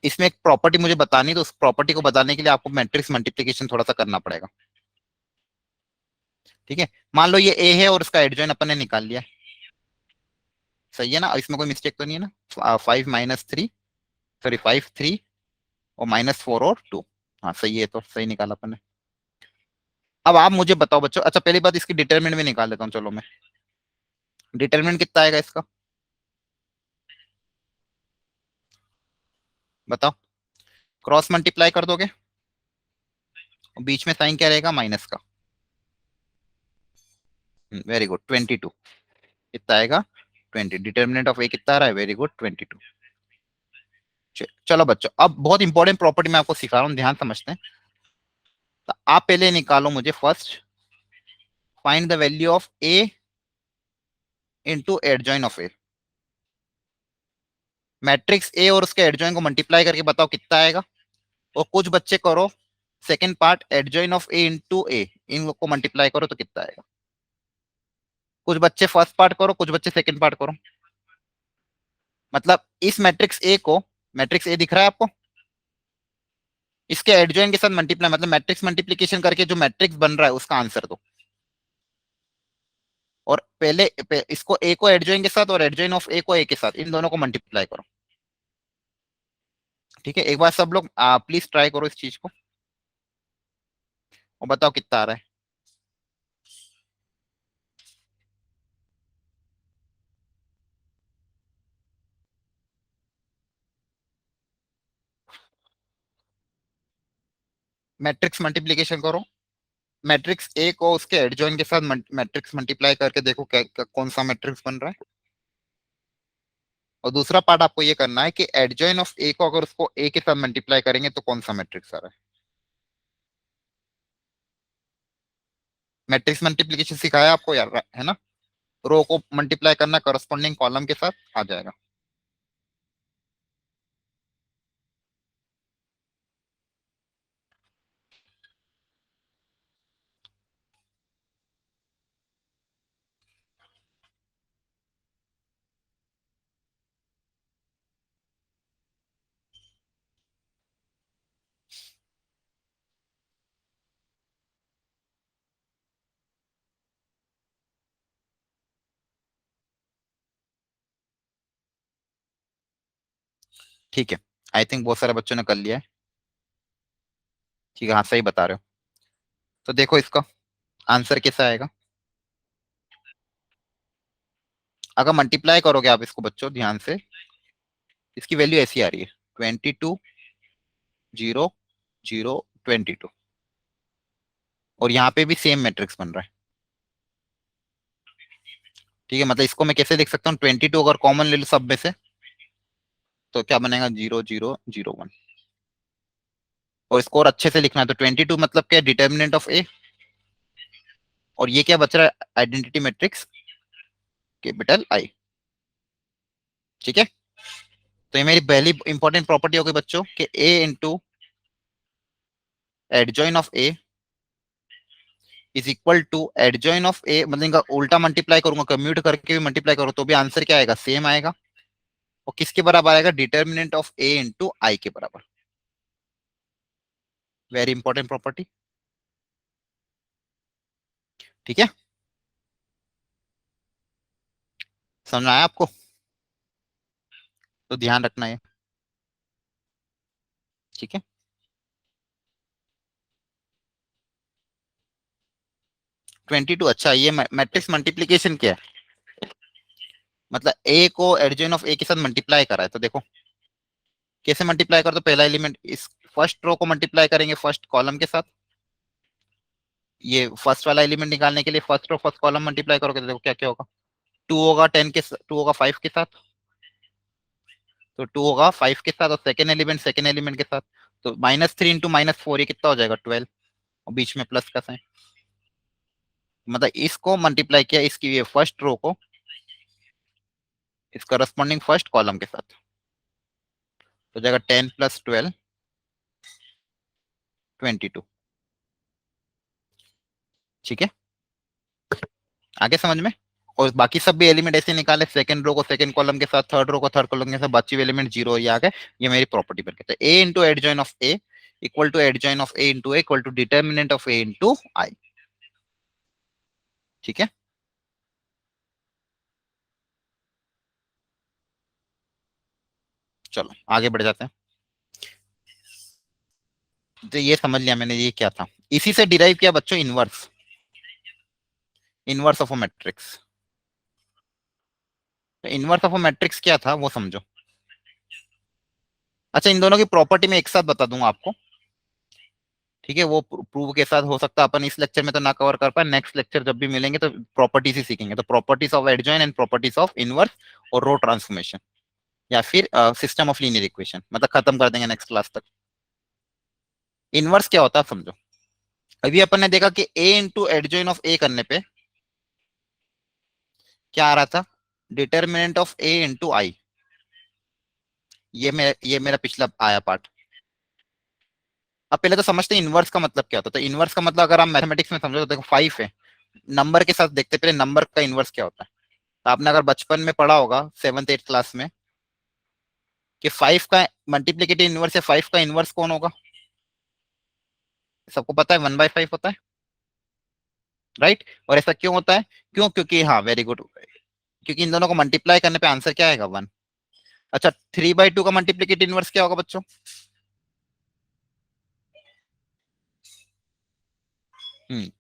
इसमें एक प्रॉपर्टी मुझे बतानी, तो उस प्रॉपर्टी को बताने के लिए आपको मैट्रिक्स मल्टीप्लिकेशन थोड़ा सा करना पड़ेगा। ठीक है, मान लो ये ए है और इसका एडजॉइन अपन ने निकाल लिया। सही है ना, इसमें कोई मिस्टेक तो नहीं है ना? 5 - 3, सॉरी 5 3 और -4 और 2। हाँ सही है, तो सही निकाला अपन ने। अब आप मुझे बताओ बच्चों, अच्छा पहली बात इसकी डिटरमिनेंट में निकाल लेता हूँ, चलो मैं। डिटरमिनेंट कितना आएगा इसका, बताओ। क्रॉस मल्टीप्लाई कर दोगे, और बीच में साइन क्या रहेगा, माइनस का। वेरी गुड, 22 कितना आएगा, 20। डिटर्मिनेंट ऑफ ए कितना आ रहा है, वेरी गुड 22। चलो बच्चों, अब बहुत इंपॉर्टेंट प्रॉपर्टी मैं आपको सिखा रहा हूँ, ध्यान समझते हैं। तो आप पहले निकालो मुझे first, find the value of A into adjoint of A. Matrix A और उसके एडजॉइन को मल्टीप्लाई करके बताओ कितना आएगा। और कुछ बच्चे करो second part, adjoint of A into A, इन लोग को मल्टीप्लाई करो तो कितना आएगा। कुछ बच्चे फर्स्ट पार्ट करो, कुछ बच्चे सेकंड पार्ट करो। मतलब इस मैट्रिक्स ए को, मैट्रिक्स ए दिख रहा है आपको, इसके एडजॉइन के साथ मल्टीप्लाई, मतलब मैट्रिक्स मल्टीप्लिकेशन करके जो मैट्रिक्स बन रहा है उसका आंसर दो। और इसको ए को एडजॉइन के साथ और एडजॉइन ऑफ ए को ए के साथ, इन दोनों को मल्टीप्लाई करो। ठीक है, एक बार सब लोग प्लीज ट्राई करो इस चीज को, और बताओ कितना आ रहा है। मैट्रिक्स मल्टीप्लिकेशन करो, मैट्रिक्स ए को उसके एडजॉइन के साथ मैट्रिक्स मल्टीप्लाई करके देखो कौन सा मैट्रिक्स बन रहा है। और दूसरा पार्ट आपको ये करना है कि एडजॉइन ऑफ ए को अगर उसको ए के साथ मल्टीप्लाई करेंगे तो कौन सा मैट्रिक्स आ रहा है। मैट्रिक्स मल्टीप्लिकेशन सिखाया आपको यार, है ना? रो को मल्टीप्लाई करना करस्पॉन्डिंग कॉलम के साथ आ जाएगा। ठीक है, आई थिंक बहुत सारे बच्चों ने कर लिया है। ठीक है, हाँ सही बता रहे हो। तो देखो इसका आंसर कैसा आएगा। अगर मल्टीप्लाई करोगे आप इसको बच्चों ध्यान से, इसकी वैल्यू ऐसी आ रही है, 22 0 0 22। और यहाँ पे भी सेम मैट्रिक्स बन रहा है। ठीक है, मतलब इसको मैं कैसे लिख सकता हूँ, 22 अगर कॉमन ले लो सब में से, तो क्या बनेगा, 0 0 0 1। और इसको और अच्छे से लिखना है तो 22 मतलब क्या, डिटर्मिनेंट ऑफ ए। और ये क्या बच रहा है, आइडेंटिटी मैट्रिक्स कैपिटल आई। ठीक है, तो ये मेरी पहली इंपॉर्टेंट प्रॉपर्टी हो गई बच्चों कि A into adjoint of A is equal to adjoint of A, मतलब इनका उल्टा मल्टीप्लाई करूंगा, कम्यूट करके भी मल्टीप्लाई करो तो भी आंसर क्या आएगा, सेम आएगा। और किसके बराबर आएगा, डिटर्मिनेंट ऑफ ए इंटू आई के बराबर। Very important property. ठीक है, समझ में आया आपको? तो ध्यान रखना है। ठीक है, 22। अच्छा, ये मैट्रिक्स मल्टीप्लीकेशन क्या है, मतलब ए को एडजॉइन ऑफ ए के साथ मल्टीप्लाई करा है। तो देखो कैसे मल्टीप्लाई कर दो, पहला एलिमेंट इस फर्स्ट रो को मल्टीप्लाई करेंगे फर्स्ट कॉलम के साथ। ये फर्स्ट वाला एलिमेंट निकालने के लिए first row first column multiply करोगे तो देखो क्या क्या होगा। 2 होगा 10 के, 2 होगा 5 के साथ, तो 2 होगा 5 के साथ, और सेकेंड एलिमेंट के साथ। तो -3 इंटू -4 ये कितना हो जाएगा, 12। और बीच में प्लस का साइन, मतलब इसको मल्टीप्लाई किया इसकी ये फर्स्ट रो को इस करस्पॉन्डिंग फर्स्ट कॉलम के साथ, तो जाएगा 10 + 12 22। ठीक है, आगे समझ में? और बाकी सब भी एलिमेंट ऐसे निकाले, सेकंड रो को सेकंड कॉलम के साथ, थर्ड रो को थर्ड कॉलम के साथ, बाकी एलिमेंट जीरो, ये आ गए, ये मेरी प्रॉपर्टी बन गई। A into adjoint of A equal to adjoint of A into A equal to determinant of A into I. ठीक है, चलो आगे बढ़ जाते हैं। तो ये समझ लिया मैंने ये क्या था, इसी से डिराइव किया बच्चों inverse, inverse of a matrix. तो इनवर्स ऑफ अ मैट्रिक्स क्या था वो समझो। अच्छा, इन दोनों की प्रॉपर्टी मैं एक साथ बता दूंगा आपको। ठीक है, वो प्रूव के साथ हो सकता है अपन इस लेक्चर में तो ना कवर कर पाए, नेक्स्ट लेक्चर जब भी मिलेंगे तो प्रॉपर्टीज ही सीखेंगे। तो properties of adjoin and properties of inverse और रो ट्रांसफॉर्मेशन, या फिर सिस्टम ऑफ लीनियर इक्वेशन, मतलब खत्म कर देंगे नेक्स्ट क्लास तक। इनवर्स क्या होता है समझो। अभी अपन ने देखा कि ए इंटू एडजॉइन ऑफ ए करने पे क्या आ रहा था, डिटर्मिनेंट ऑफ ए इंटू आई। ये मेरा पिछला आया पार्ट। अब पहले तो समझते हैं इनवर्स का मतलब क्या होता है। तो इनवर्स का मतलब अगर आप मैथमेटिक्स में समझो तो देखो 5 है, नंबर के साथ देखते पहले नंबर का इनवर्स क्या होता है। तो आपने अगर बचपन में पढ़ा होगा 7th 8th क्लास में कि 5 का मल्टीप्लिकेटिव इनवर्स या 5 का इनवर्स कौन होगा, सबको पता है 1/5 होता है, राइट। और ऐसा क्यों होता है, क्यों, क्योंकि हाँ वेरी गुड, क्योंकि इन दोनों को मल्टीप्लाई करने पे आंसर क्या आएगा 1। अच्छा, 3/2 का मल्टीप्लिकेटिव इनवर्स क्या होगा बच्चों,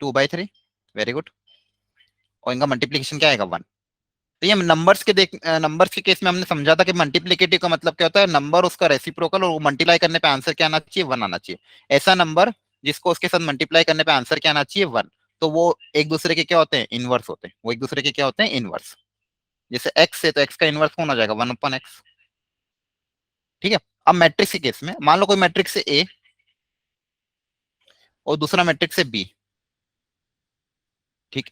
2/3, वेरी गुड। और इनका मल्टीप्लीकेशन क्या आएगा 1। तो ये नंबर्स के केस में हमने समझा था कि मल्टीप्लिकेटिव का मतलब क्या होता है, नंबर उसका रेसिप्रोकल और वो मल्टीप्लाई करने पे आंसर क्या आना चाहिए 1 आना चाहिए। ऐसा नंबर जिसको उसके साथ मल्टीप्लाई करने पे आंसर क्या आना चाहिए 1, तो वो एक दूसरे के क्या होते हैं, इनवर्स होते हैं। वो एक दूसरे के क्या होते हैं, इनवर्स। जैसे एक्स है तो एक्स का इनवर्स कौन हो जाएगा, 1/x। ठीक है। अब मैट्रिक्स के केस में मान लो कोई मैट्रिक्स है ए और दूसरा मैट्रिक्स है बी। ठीक,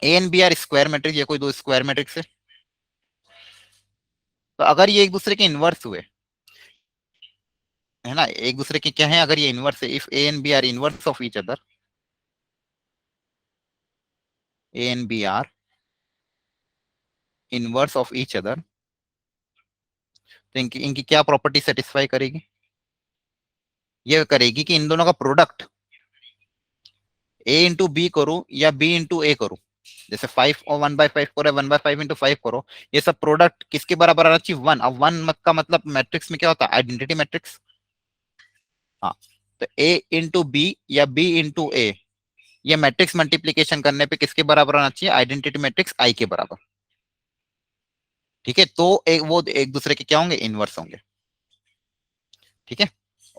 A and B are square matrix, ये कोई दो स्क्वायर मैट्रिक्स है। तो अगर ये एक दूसरे के इनवर्स हुए, है ना, एक दूसरे के क्या है, अगर ये इनवर्स है, if A and B are inverse of each other, A and B are inverse of each other, तो इनकी इनकी क्या प्रॉपर्टी सेटिस्फाई करेगी, ये करेगी कि इन दोनों का प्रोडक्ट ए इंटू बी करो या बी इंटू ए करो, जैसे 5 और 1/5 करो, 1/5 इंटू 5 करो, ये सब प्रोडक्ट किसके बराबर आना चाहिए 1। अब 1 मत का मतलब मैट्रिक्स में क्या होता है, आइडेंटिटी मैट्रिक्स। हाँ, तो ए इंटू बी या बी इंटू ए, ये मैट्रिक्स मल्टीप्लीकेशन करने पे किसके बराबर आना चाहिए, आइडेंटिटी मैट्रिक्स आई के बराबर। ठीक है, तो वो एक दूसरे के क्या होंगे, इनवर्स होंगे। ठीक है,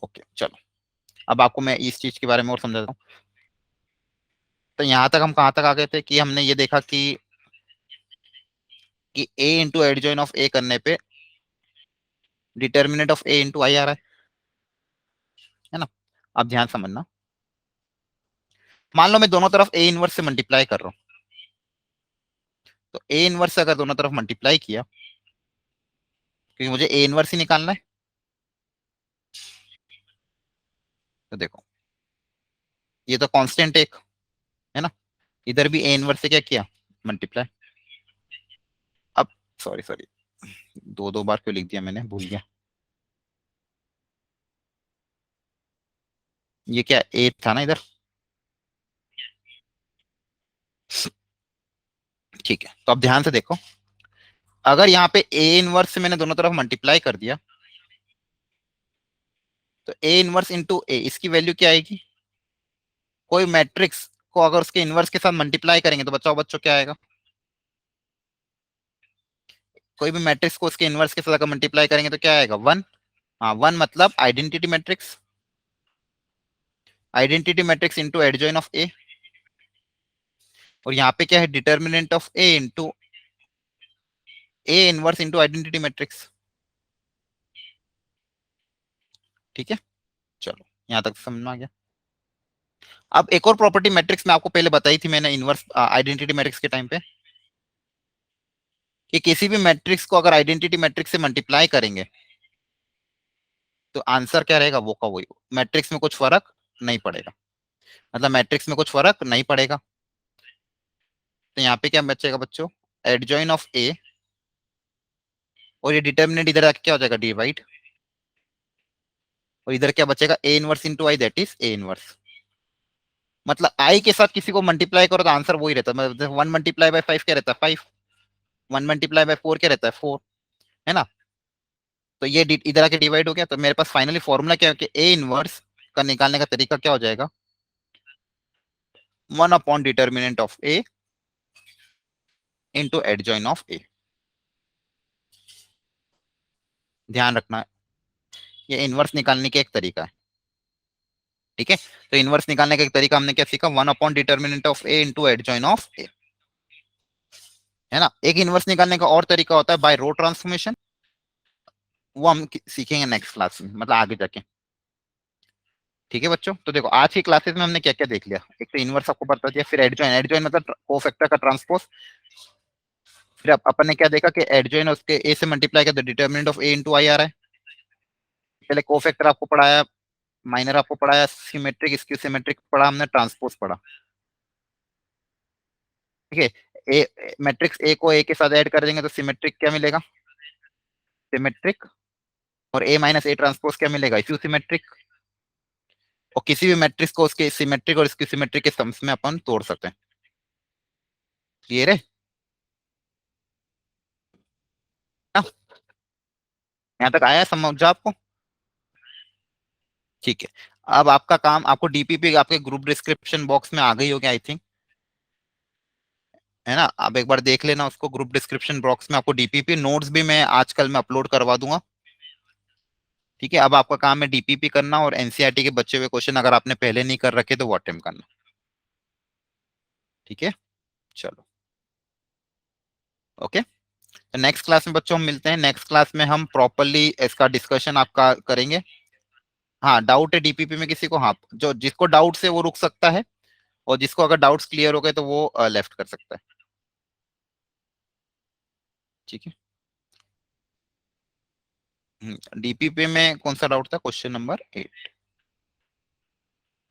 ओके चलो। अब आपको मैं इस चीज के बारे में और समझाता हूँ। तो यहां तक हम कहाँ तक आ गए थे कि हमने ये देखा कि A into adjoint of ए करने पे डिटर्मिनेंट ऑफ ए इंटू आई आ रहा है ना। अब ध्यान समझना, मान लो मैं दोनों तरफ ए इनवर्स से मल्टीप्लाई कर रहा हूँ। तो ए इनवर्स से अगर दोनों तरफ मल्टीप्लाई किया, क्योंकि मुझे ए इनवर्स ही निकालना है, तो देखो ये तो कांस्टेंट एक है ना, इधर भी ए इनवर्स से क्या किया, मल्टीप्लाई। अब सॉरी सॉरी, दो दो बार क्यों लिख दिया मैंने, भूल गया। ये क्या ए था ना इधर, ठीक है। तो अब ध्यान से देखो, अगर यहाँ पे ए इनवर्स से मैंने दोनों तरफ मल्टीप्लाई कर दिया, तो ए इनवर्स इंटू ए, इसकी वैल्यू क्या आएगी, कोई मैट्रिक्स को अगर उसके इनवर्स के साथ मल्टीप्लाई करेंगे तो बच्चों बच्चों क्या आएगा, कोई भी मैट्रिक्स को उसके इनवर्स के साथ अगर मल्टीप्लाई करेंगे तो क्या आएगा 1। हाँ 1 मतलब identity matrix, identity matrix into adjoint of A. और यहाँ पे क्या है, determinant of A into A inverse into identity matrix. ठीक है, चलो यहाँ तक समझ में आ गया। अब एक और प्रॉपर्टी मैट्रिक्स में आपको पहले बताई थी मैंने, इनवर्स आइडेंटिटी मैट्रिक्स के टाइम पे, कि किसी भी मैट्रिक्स को अगर आइडेंटिटी मैट्रिक्स से मल्टीप्लाई करेंगे तो आंसर क्या रहेगा, वो का वही, मैट्रिक्स में कुछ फर्क नहीं पड़ेगा, मतलब मैट्रिक्स में कुछ फर्क नहीं पड़ेगा। तो यहाँ पे क्या बचेगा बच्चों, एडजॉइन ऑफ ए, और ये डिटर्मिनेंट इधर आके क्या हो जाएगा, डिवाइड, और इधर क्या बचेगा, ए inverse into I, that is A inverse. मतलब आई के साथ किसी को मल्टीप्लाई करो तो आंसर वही रहता है, मतलब 1 × 5 क्या रहता है, 5, 1 × 4 क्या रहता है, 4, है ना। तो ये इधर आके डिवाइड हो गया, तो मेरे पास फाइनली फॉर्मूला क्या है कि ए इनवर्स का निकालने का तरीका क्या हो जाएगा, determinant of A into adjoint of A. ध्यान रखना, ये इनवर्स निकालने का एक तरीका है, ठीक है। तो इनवर्स निकालने का एक तरीका हमने क्या सीखा, determinant of A into adjoint of A, है ना। एक इनवर्स निकालने का और तरीका होता है बाय रो ट्रांसफॉर्मेशन, वो हम सीखेंगे नेक्स्ट क्लास में, मतलब आगे जाके, ठीक है बच्चों। तो देखो आज की क्लासेस में हमने क्या क्या देख लिया, एक तो इनवर्स आपको बता दिया, फिर एडजॉइन, एडजॉइन मतलब कोफैक्टर का ट्रांसपोज, फिर अपन ने क्या देखा कि एडजॉइन उसके ए से मल्टीप्लाई किया तो डिटर्मिनेंट ऑफ ए इंटू आई आ रहा है। पहले कोफैक्टर आपको पढ़ाया, माइनर आपको पढ़ाया, सिमेट्रिक स्क्यू सिमेट्रिक पढ़ा हमने, ट्रांसपोज पढ़ा, ठीक है। ए मैट्रिक्स ए को ए के साथ ऐड कर देंगे तो सिमेट्रिक क्या मिलेगा, सिमेट्रिक, और ए माइनस ए ट्रांसपोज क्या मिलेगा, स्क्यू सिमेट्रिक। और किसी भी मैट्रिक्स को उसके सिमेट्रिक और स्क्यू सिमेट्रिक के सम्स में अपन तोड़ सकते हैं, क्लियर है ना। यहाँ तक आया समझ आपको, ठीक है। अब आपका काम, आपको डीपीपी आपके ग्रुप डिस्क्रिप्शन बॉक्स में आ गई होगी आई थिंक, है ना। आप एक बार देख लेना उसको, ग्रुप डिस्क्रिप्शन बॉक्स में आपको डीपीपी नोट्स भी मैं आजकल में अपलोड करवा दूंगा, ठीक है। अब आपका काम है डीपीपी करना और एनसीईआरटी के बचे हुए क्वेश्चन अगर आपने पहले नहीं कर रखे तो वो अटेम्प्ट करना, ठीक है। चलो, ओके। तो नेक्स्ट क्लास में बच्चों हम मिलते हैं, नेक्स्ट क्लास में हम प्रॉपरली इसका डिस्कशन आपका करेंगे। हाँ, डाउट है डीपीपी में किसी को, हाँ, जो जिसको डाउट है वो रुक सकता है, और जिसको अगर डाउट्स क्लियर हो गए तो वो लेफ्ट कर सकता है, ठीक है। डीपीपी में कौन सा डाउट था, क्वेश्चन नंबर 8,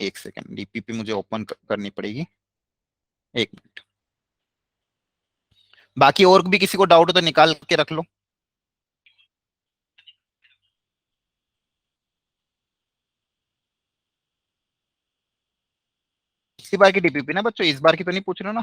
एक सेकेंड, डीपीपी मुझे ओपन करनी पड़ेगी, एक मिनट। बाकी और भी किसी को डाउट हो तो निकाल के रख लो। इसी बार की डीपीपी ना बच्चों, इस बार की तो नहीं पूछ रहे हो ना।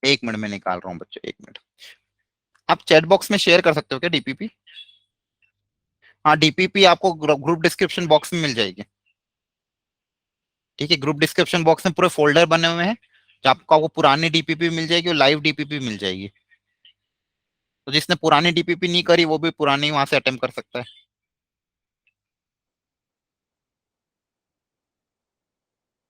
एक मिनट में निकाल रहा हूँ बच्चों, एक मिनट। आप चैट बॉक्स में शेयर कर सकते हो क्या डीपीपी। हाँ, डीपीपी आपको ग्रुप डिस्क्रिप्शन बॉक्स में मिल जाएगी, ठीक है। ग्रुप डिस्क्रिप्शन बॉक्स में पूरे फोल्डर बने हुए हैं, तो आपको पुरानी डीपीपी मिल जाएगी और लाइव डीपीपी मिल जाएगी। तो जिसने पुरानी डीपीपी नहीं करी वो भी पुरानी वहां से अटेम्प्ट कर सकता है।